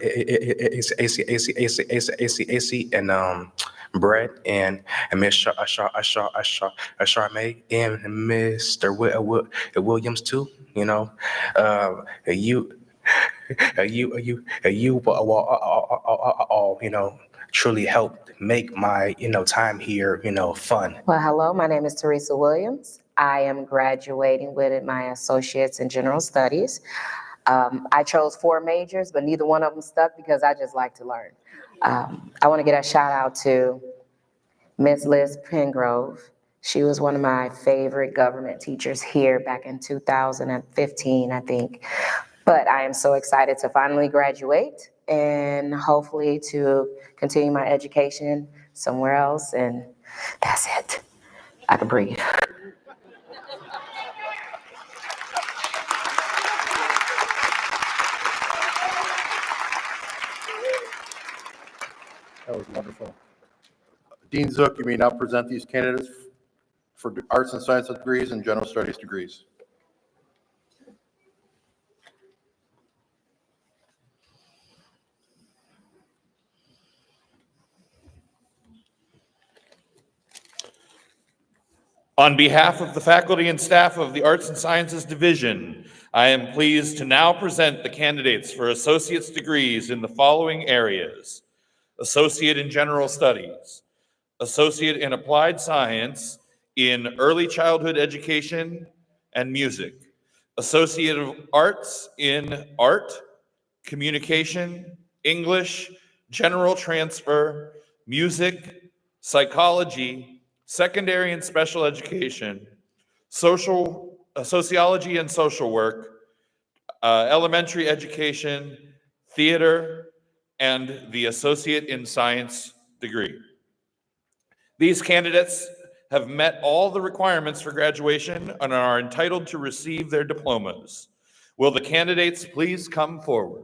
[SPEAKER 27] AC and Brett and Miss Charmaine and Mr. Williams too. You know, you all, you know, truly helped make my, time here, fun.
[SPEAKER 28] Well, hello, my name is Teresa Williams. I am graduating with my associates in general studies. I chose 4 majors, but neither one of them stuck because I just like to learn. I want to get a shout out to Miss Liz Pengrove. She was one of my favorite government teachers here back in 2015, I think. But I am so excited to finally graduate and hopefully to continue my education somewhere else. And that's it. I can breathe.
[SPEAKER 9] That was wonderful. Dean Zook, you may now present these candidates for arts and science degrees and general studies degrees.
[SPEAKER 1] On behalf of the faculty and staff of the Arts and Sciences Division, I am pleased to now present the candidates for associate's degrees in the following areas: Associate in General Studies, Associate in Applied Science in Early Childhood Education and Music, Associate of Arts in Art, Communication, English, General Transfer, Music, Psychology, Secondary and Special Education, Sociology and Social Work, Elementary Education, Theater, and the Associate in Science degree. These candidates have met all the requirements for graduation and are entitled to receive their diplomas. Will the candidates please come forward?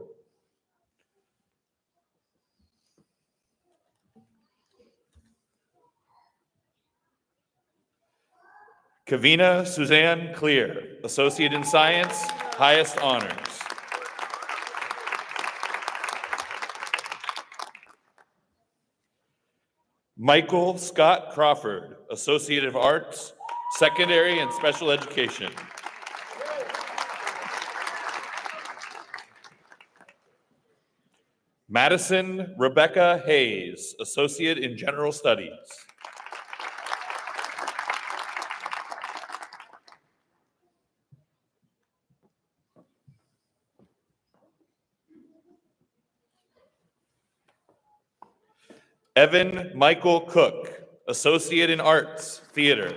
[SPEAKER 1] Kavina Suzanne Clear, Associate in Science, highest honors. Michael Scott Crawford, Associate of Arts, Secondary and Special Education. Madison Rebecca Hayes, Associate in General Studies. Evan Michael Cook, Associate in Arts, Theater.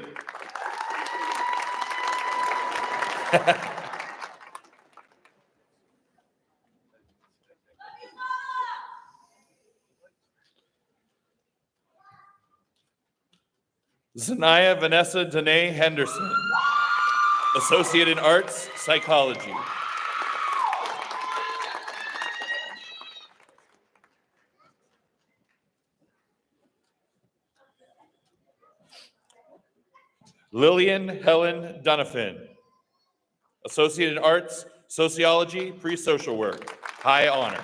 [SPEAKER 1] Zanaya Vanessa Danae Henderson, Associate in Arts, Psychology. Lillian Helen Dunafin, Associate in Arts, Sociology, Pre-Social Work, high honors.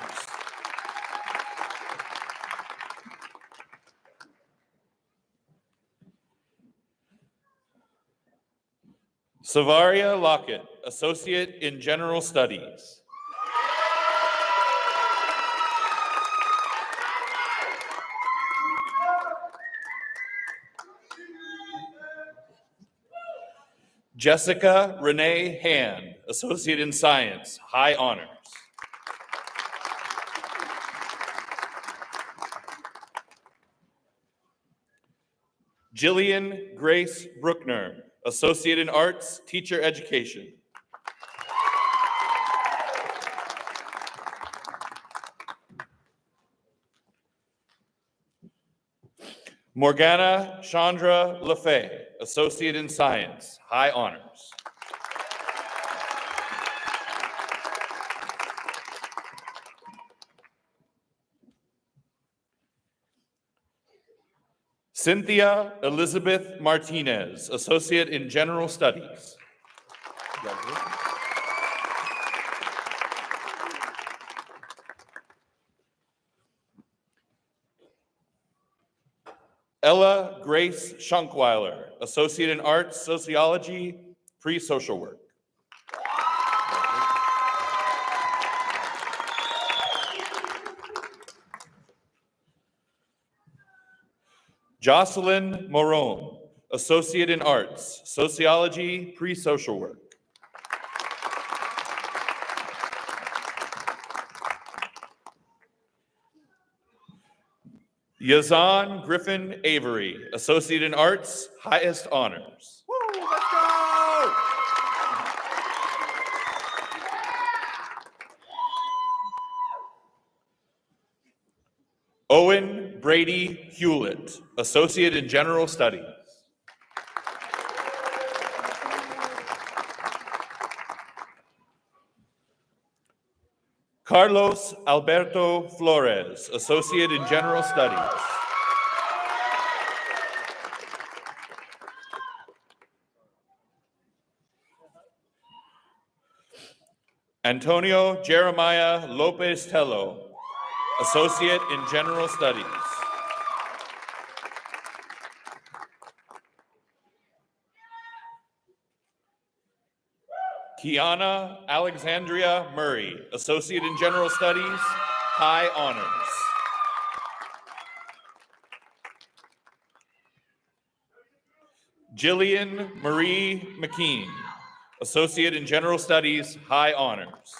[SPEAKER 1] Savaria Lockett, Associate in General Studies. Jessica Renee Hand, Associate in Science, high honors. Jillian Grace Bruckner, Associate in Arts, Teacher Education. Morgana Chandra LaFay, Associate in Science, high honors. Cynthia Elizabeth Martinez, Associate in General Studies. Ella Grace Schunkweiler, Associate in Arts, Sociology, Pre-Social Work. Jocelyn Morone, Associate in Arts, Sociology, Pre-Social Work. Yazan Griffin Avery, Associate in Arts, highest honors.
[SPEAKER 2] Woo, let's go!
[SPEAKER 1] Owen Brady Hewlett, Associate in General Studies. Carlos Alberto Flores, Associate in General Studies. Antonio Jeremiah Lopez Tello, Associate in General Studies. Kiana Alexandria Murray, Associate in General Studies, High Honors. Jillian Marie McKean, Associate in General Studies, High Honors.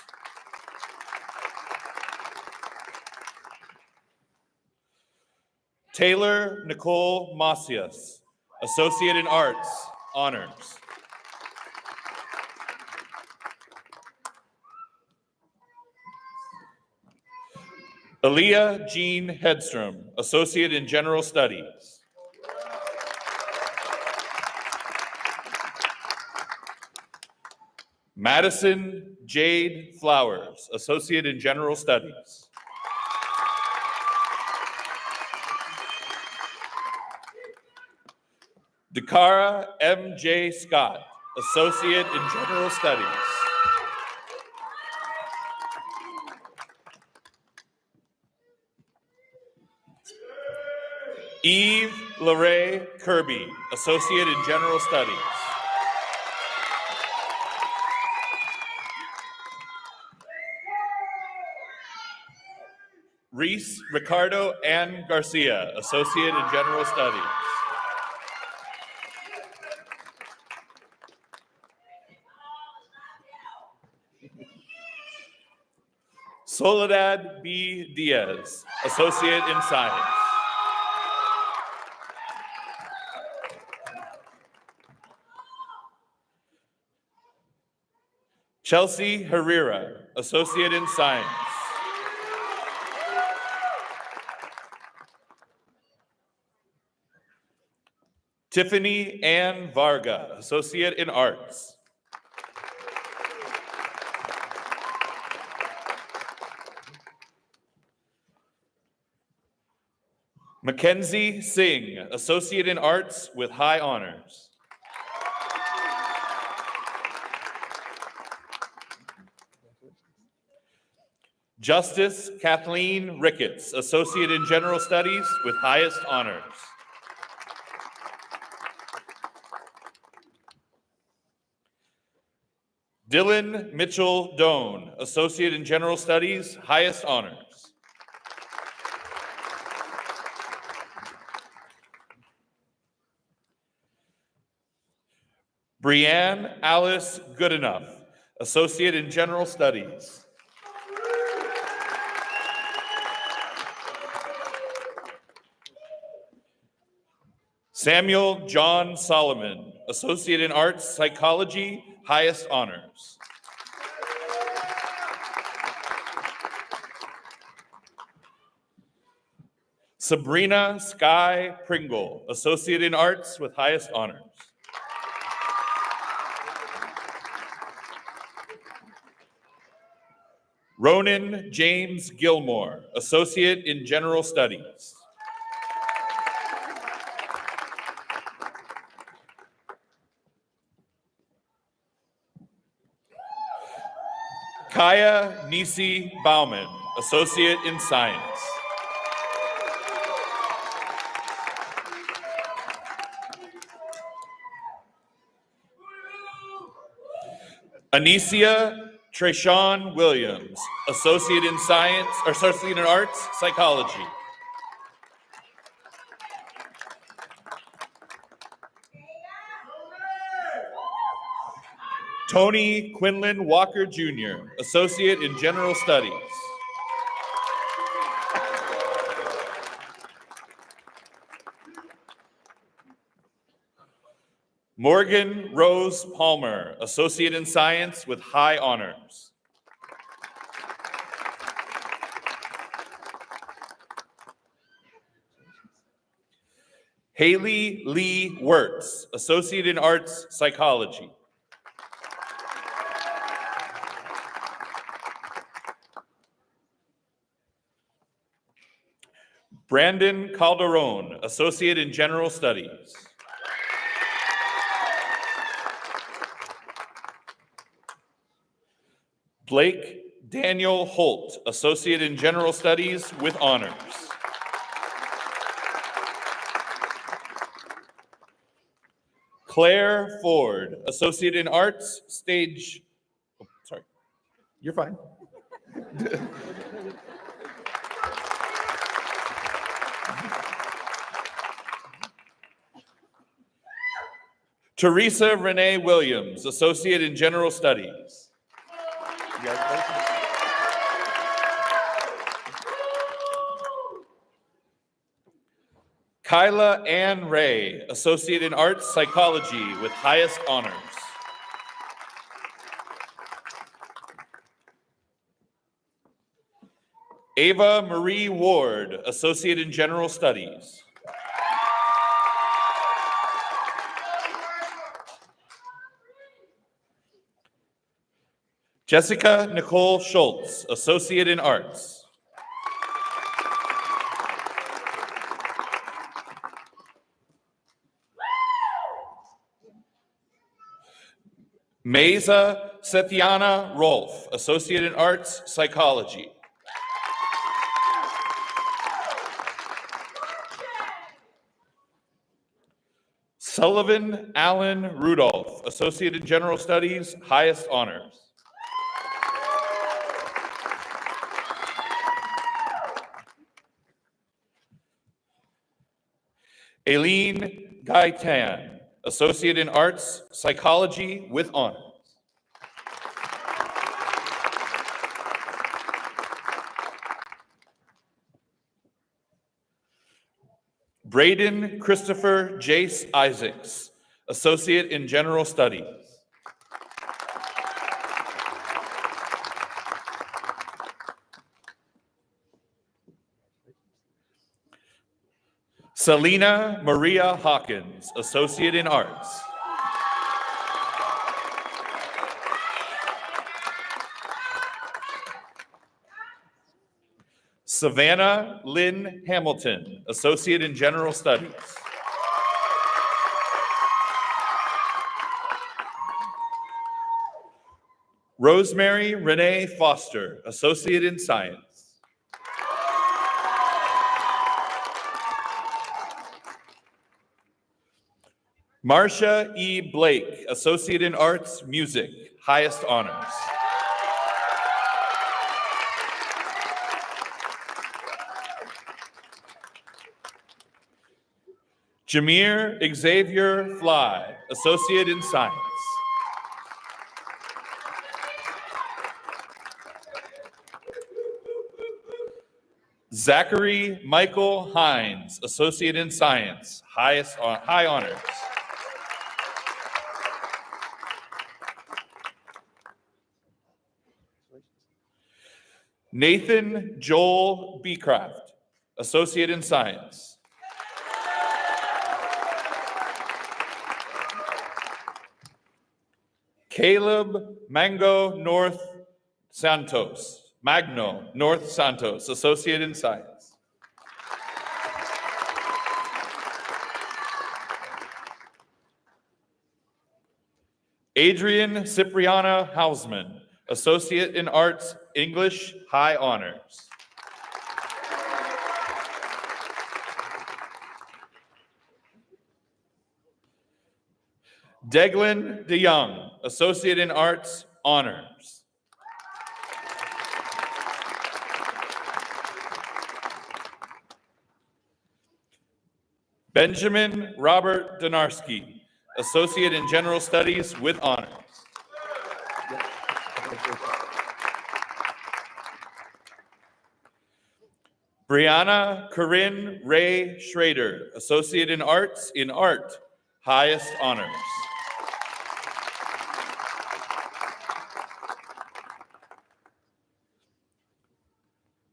[SPEAKER 1] Taylor Nicole Macias, Associate in Arts, Honors. Aaliyah Jean Hedstrom, Associate in General Studies. Madison Jade Flowers, Associate in General Studies. Dakara M.J. Scott, Associate in General Studies. Eve LaRae Kirby, Associate in General Studies. Reese Ricardo Ann Garcia, Associate in General Studies. Soledad B. Diaz, Associate in Science. Chelsea Herrera, Associate in Science. Tiffany Ann Varga, Associate in Arts. Mackenzie Singh, Associate in Arts with High Honors. Justice Kathleen Ricketts, Associate in General Studies with highest honors. Dylan Mitchell Doan, Associate in General Studies, highest honors. Brianne Alice Goodenough, Associate in General Studies. Samuel John Solomon, Associate in Arts Psychology, highest honors. Sabrina Sky Pringle, Associate in Arts with highest honors. Ronan James Gilmore, Associate in General Studies. Kaya Nisi Bauman, Associate in Science. Anicia Treshawn Williams, Associate in Science, or Associate in Arts, Psychology. Tony Quinlan Walker Jr., Associate in General Studies. Morgan Rose Palmer, Associate in Science with high honors. Haley Lee Wirtz, Associate in Arts Psychology. Brandon Calderon, Associate in General Studies. Blake Daniel Holt, Associate in General Studies with honors. Claire Ford, Associate in Arts, Stage You're fine. Teresa Renee Williams, Associate in General Studies. Congratulations. Kyla Ann Ray, Associate in Arts Psychology with highest honors. Ava Marie Ward, Associate in General Studies. Jessica Nicole Schultz, Associate in Arts. Meza Sethiana Rolf, Associate in Arts, Psychology. Sullivan Allen Rudolph, Associate in General Studies, highest honors. Aileen Gaitan, Associate in Arts, Psychology with honors. Braden Christopher Jace Isaacs, Associate in General Studies. Selena Maria Hawkins, Associate in Arts. Savannah Lynn Hamilton, Associate in General Studies. Rosemary Renee Foster, Associate in Science. Marcia E. Blake, Associate in Arts, Music, highest honors. Jameer Xavier Fly, Associate in Science. Zachary Michael Hines, Associate in Science, high honors. Nathan Joel Beecraft, Associate in Science. Caleb Magno North Santos, Associate in Science. Adrian Cipriana Hausman, Associate in Arts, English, high honors. Deglin DeYoung, Associate in Arts, honors. Benjamin Robert Donarski, Associate in General Studies with honors. Brianna Corinne Ray Schrader, Associate in Arts in Art, highest honors.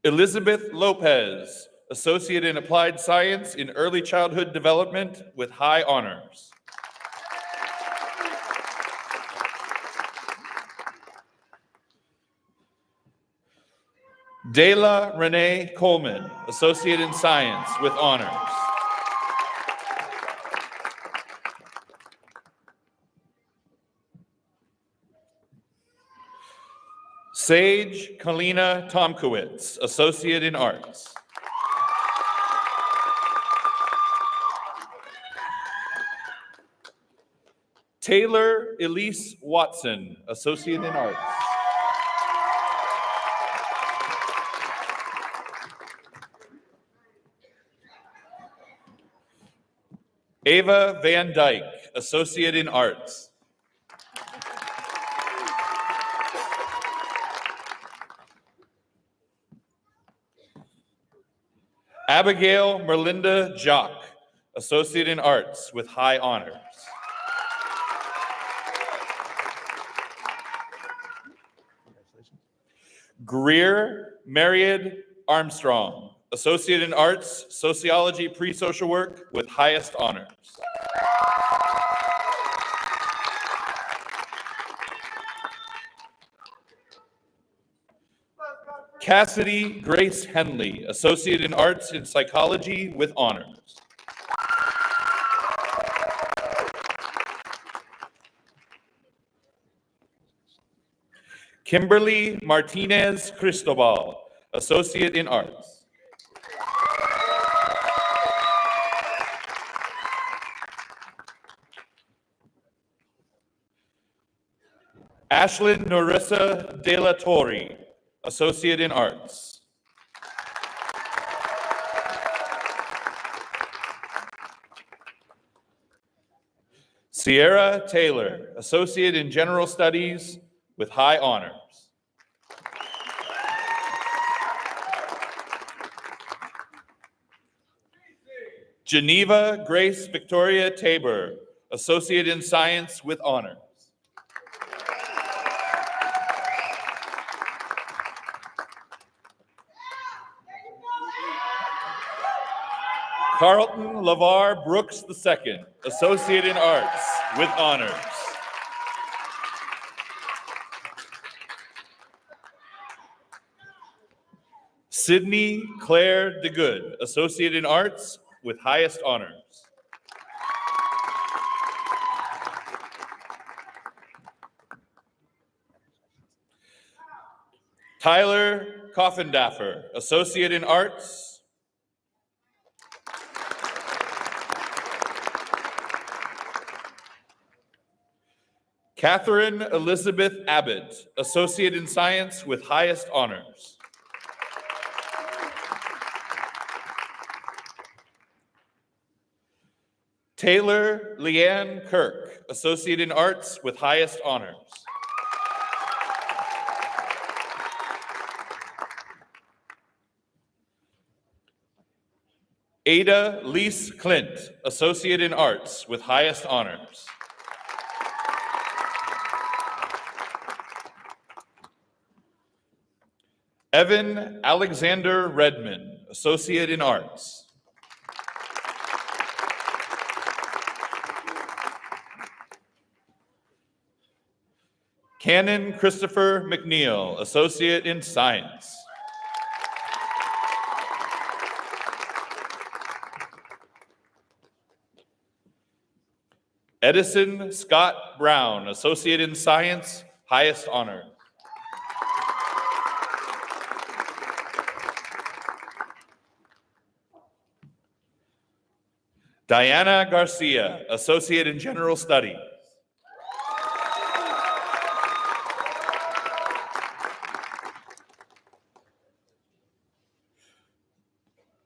[SPEAKER 1] Elizabeth Lopez, Associate in Applied Science in Early Childhood Development with high honors. Dela Renee Coleman, Associate in Science with honors. Sage Kalina Tomkowitz, Associate in Arts. Taylor Elise Watson, Associate in Arts. Ava Van Dyke, Associate in Arts. Abigail Merlinda Jock, Associate in Arts with high honors. Greer Mariad Armstrong, Associate in Arts, Sociology, Pre-Social Work with highest honors. Cassidy Grace Henley, Associate in Arts in Psychology with honors. Kimberly Martinez Cristobal, Associate in Arts. Ashlyn Norissa De La Torre, Associate in Arts. Sierra Taylor, Associate in General Studies with high honors. Geneva Grace Victoria Tabor, Associate in Science with honors. Carlton LaVar Brooks II, Associate in Arts with honors. Sydney Claire DeGood, Associate in Arts with highest honors. Tyler Coffindaffer, Associate in Arts. Catherine Elizabeth Abbott, Associate in Science with highest honors. Taylor Leanne Kirk, Associate in Arts with highest honors. Ada Lise Clint, Associate in Arts with highest honors. Evan Alexander Redman, Associate in Arts. Cannon Christopher McNeil, Associate in Science. Edison Scott Brown, Associate in Science, highest honor. Diana Garcia, Associate in General Studies.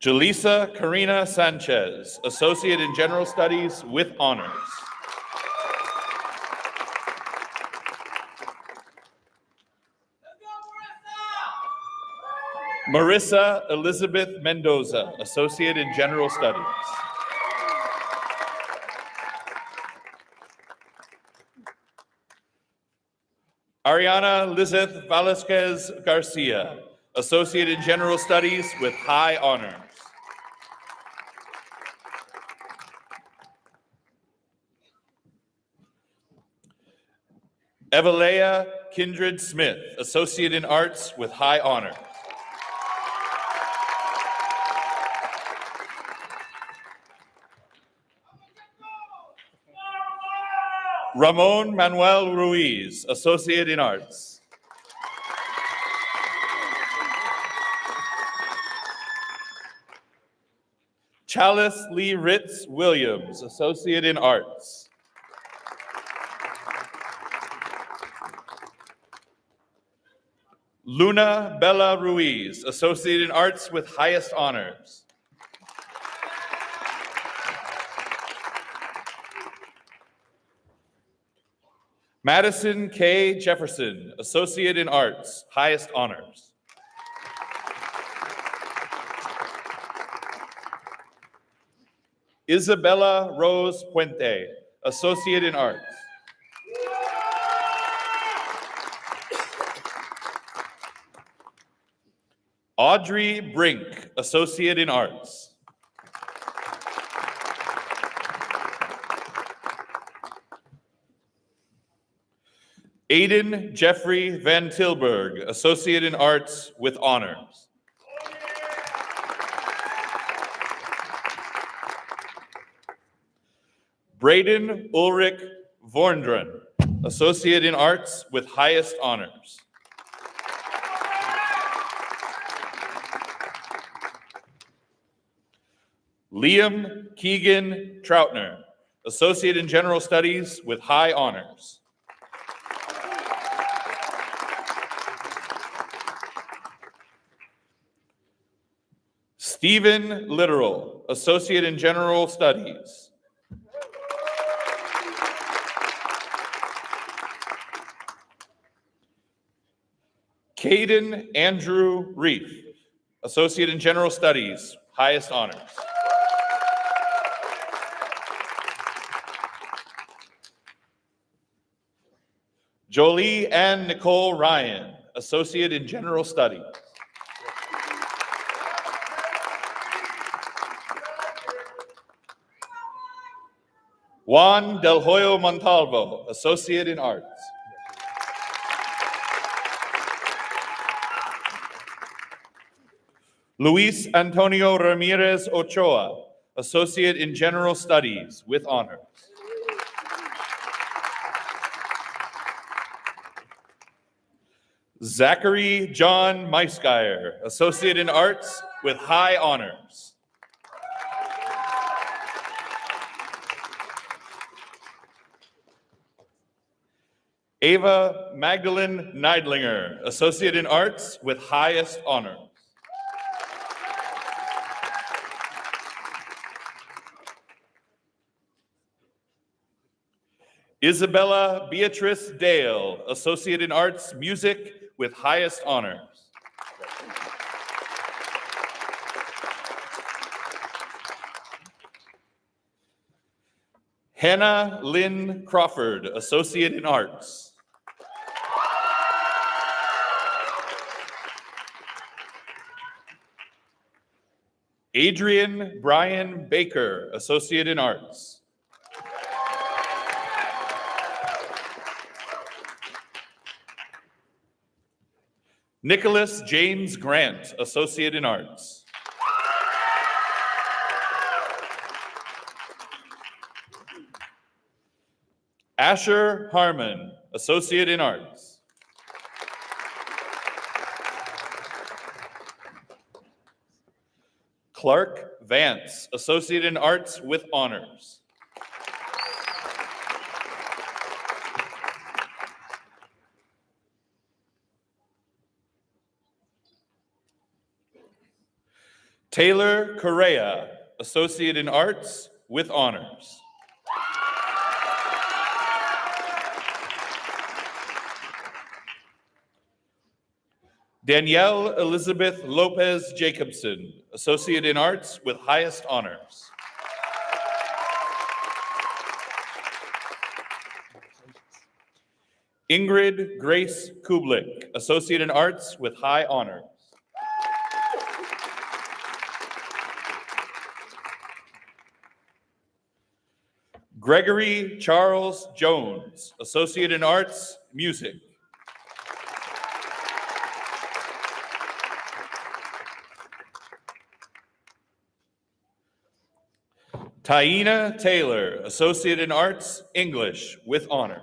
[SPEAKER 1] Jaleesa Karina Sanchez, Associate in General Studies with honors. Marissa Elizabeth Mendoza, Associate in General Studies. Ariana Lizeth Velasquez Garcia, Associate in General Studies with high honors. Evalea Kindred Smith, Associate in Arts with high honors. Ramon Manuel Ruiz, Associate in Arts. Chalice Lee Ritz Williams, Associate in Arts. Luna Bella Ruiz, Associate in Arts with highest honors. Madison K. Jefferson, Associate in Arts, highest honors. Isabella Rose Puente, Associate in Arts. Audrey Brink, Associate in Arts. Aiden Jeffrey Van Tilburg, Associate in Arts with honors. Braden Ulrich Vorndren, Associate in Arts with highest honors. Liam Keegan Troutner, Associate in General Studies with high honors. Stephen Literal, Associate in General Studies. Caden Andrew Reef, Associate in General Studies, highest honors. Jolie Ann Nicole Ryan, Associate in General Studies. Juan Del Hoyo Montalvo, Associate in Arts. Luis Antonio Ramirez Ochoa, Associate in General Studies with honors. Zachary John Meisgeyer, Associate in Arts with high honors. Ava Magdalene Neidlinger, Associate in Arts with highest honors. Isabella Beatrice Dale, Associate in Arts, Music with highest honors. Hannah Lynn Crawford, Associate in Arts. Adrian Brian Baker, Associate in Arts. Nicholas James Grant, Associate in Arts. Asher Harmon, Associate in Arts. Clark Vance, Associate in Arts with honors. Taylor Correa, Associate in Arts with honors. Danielle Elizabeth Lopez Jacobson, Associate in Arts with highest honors. Ingrid Grace Kublik, Associate in Arts with high honors. Gregory Charles Jones, Associate in Arts, Music. Taina Taylor, Associate in Arts, English with honors.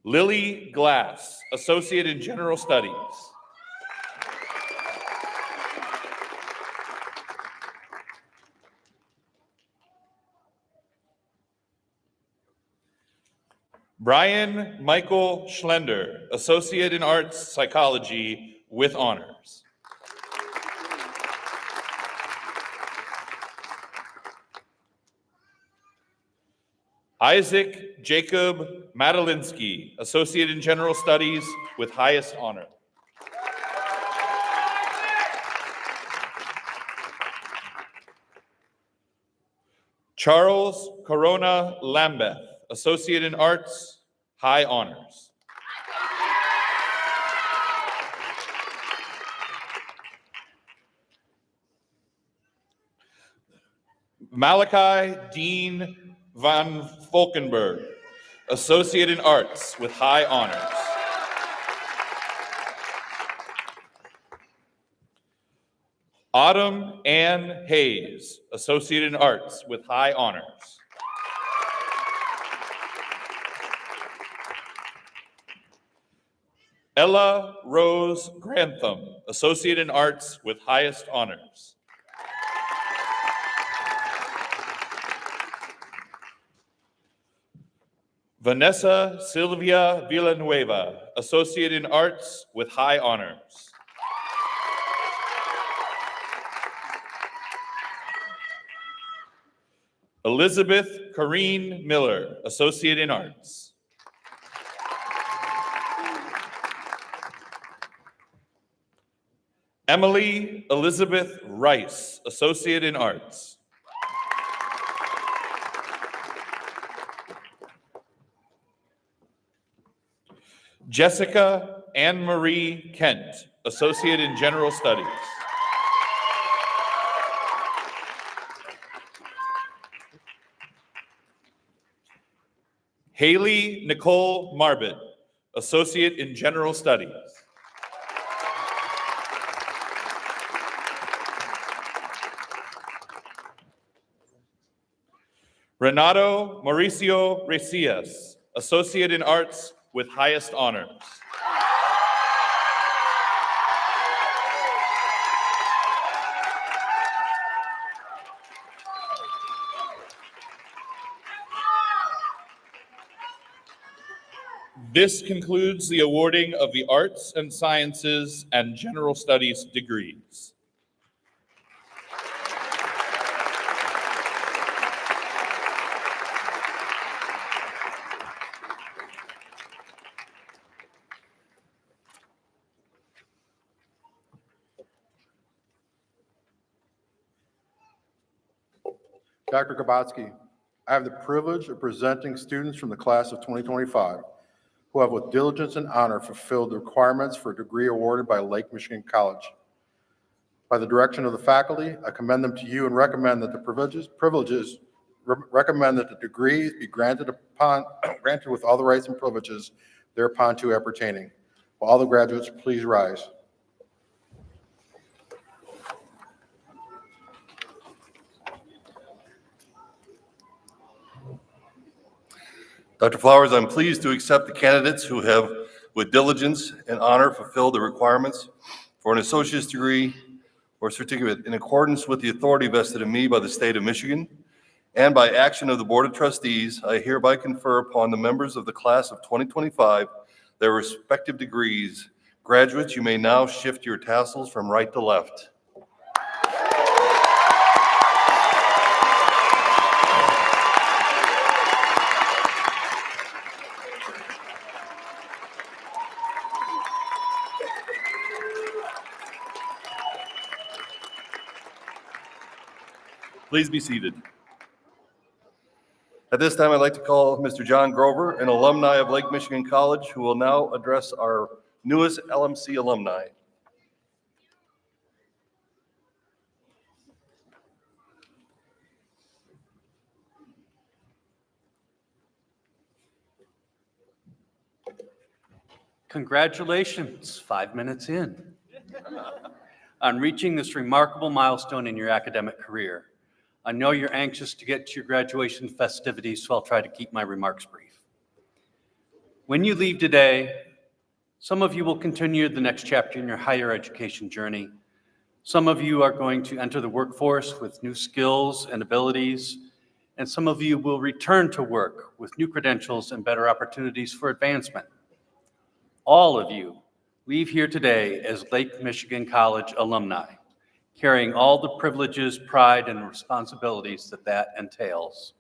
[SPEAKER 1] Lily Glass, Associate in General Studies. Brian Michael Schlender, Associate in Arts Psychology with honors. Isaac Jacob Madalinsky, Associate in General Studies with highest honor. Charles Corona Lambeth, Associate in Arts, high honors. Malachi Dean van Valkenburg, Associate in Arts with high honors. Autumn Ann Hayes, Associate in Arts with high honors. Ella Rose Grantham, Associate in Arts with highest honors. Vanessa Silvia Villanueva, Associate in Arts with high honors. Elizabeth Corrine Miller, Associate in Arts. Emily Elizabeth Rice, Associate in Arts. Jessica Anne Marie Kent, Associate in General Studies. Haley Nicole Marvett, Associate in General Studies. Renado Mauricio Recias, Associate in Arts with highest honors. This concludes the awarding of the Arts and Sciences and General Studies degrees.
[SPEAKER 9] Dr. Kabatsky, I have the privilege of presenting students from the class of 2025 who have with diligence and honor fulfilled the requirements for a degree awarded by Lake Michigan College. By the direction of the faculty, I commend them to you and recommend that recommend that the degree be granted with all the rights and privileges thereupon to appertaining. Will all the graduates please rise?
[SPEAKER 3] Dr. Flowers, I'm pleased to accept the candidates who have, with diligence and honor, fulfilled the requirements for an associate's degree or certificate in accordance with the authority vested in me by the state of Michigan and by action of the Board of Trustees. I hereby confer upon the members of the class of 2025 their respective degrees. Graduates, you may now shift your tassels from right to left. Please be seated. At this time, I'd like to call Mr. John Grover, an alumni of Lake Michigan College, who will now address our newest LMC alumni.
[SPEAKER 4] Congratulations, 5 minutes in, on reaching this remarkable milestone in your academic career. I know you're anxious to get to your graduation festivities, so I'll try to keep my remarks brief. When you leave today, some of you will continue the next chapter in your higher education journey. Some of you are going to enter the workforce with new skills and abilities, and some of you will return to work with new credentials and better opportunities for advancement. All of you leave here today as Lake Michigan College alumni, carrying all the privileges, pride, and responsibilities that entails.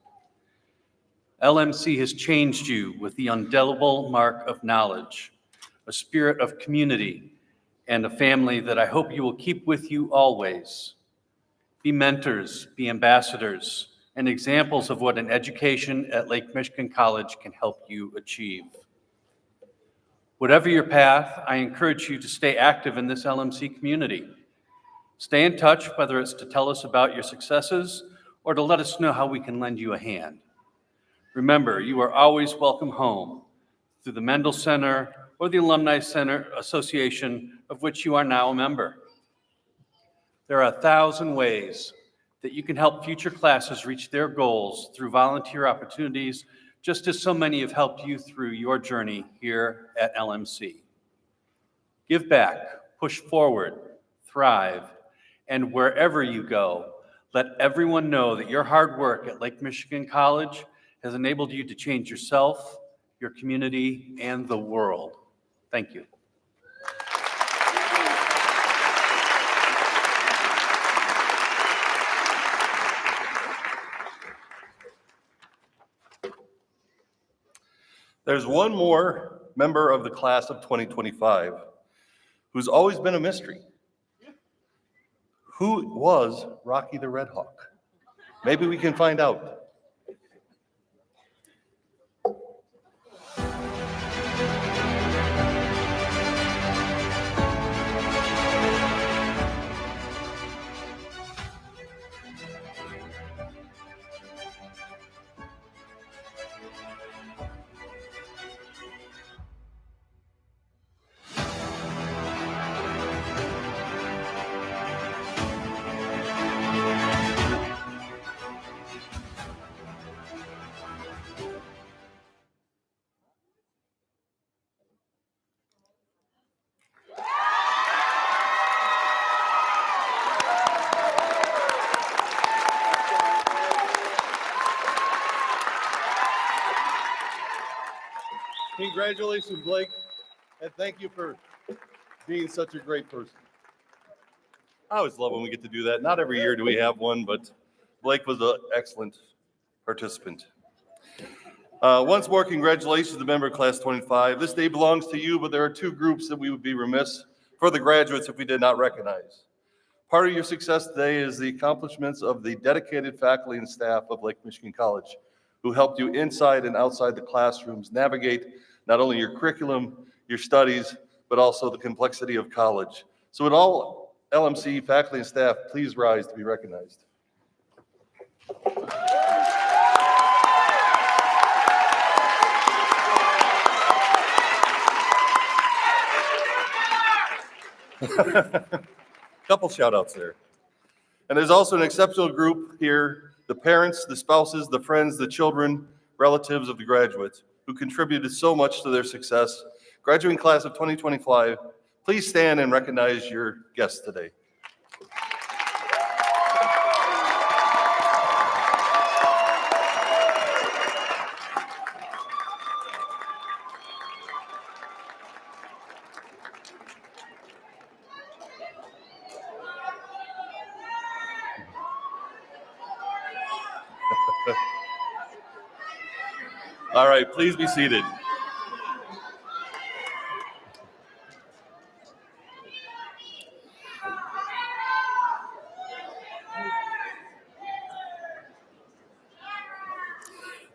[SPEAKER 4] LMC has changed you with the indelible mark of knowledge, a spirit of community, and a family that I hope you will keep with you always. Be mentors, be ambassadors, and examples of what an education at Lake Michigan College can help you achieve. Whatever your path, I encourage you to stay active in this LMC community. Stay in touch, whether it's to tell us about your successes or to let us know how we can lend you a hand. Remember, you are always welcome home through the Mendel Center or the Alumni Center Association, of which you are now a member. There are 1,000 ways that you can help future classes reach their goals through volunteer opportunities, just as so many have helped you through your journey here at LMC. Give back, push forward, thrive, and wherever you go, let everyone know that your hard work at Lake Michigan College has enabled you to change yourself, your community, and the world. Thank you.
[SPEAKER 3] There's one more member of the class of 2025 who's always been a mystery. Who was Rocky the Red Hawk? Maybe we can find out. Congratulations, Blake, and thank you for being such a great person. I always love when we get to do that. Not every year do we have one, but Blake was an excellent participant. Once more, congratulations to the member of Class 25. This day belongs to you, but there are two groups that we would be remiss for the graduates if we did not recognize. Part of your success today is the accomplishments of the dedicated faculty and staff of Lake Michigan College, who helped you inside and outside the classrooms navigate not only your curriculum, your studies, but also the complexity of college. So would all LMC faculty and staff please rise to be recognized. Couple shout outs there. And there's also an exceptional group here, the parents, the spouses, the friends, the children, relatives of the graduates who contributed so much to their success. Graduating class of 2025, please stand and recognize your guests today. All right, please be seated.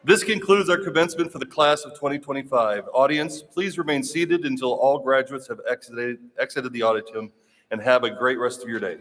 [SPEAKER 3] This concludes our commencement for the class of 2025. Audience, please remain seated until all graduates have exited the auditorium, and have a great rest of your day.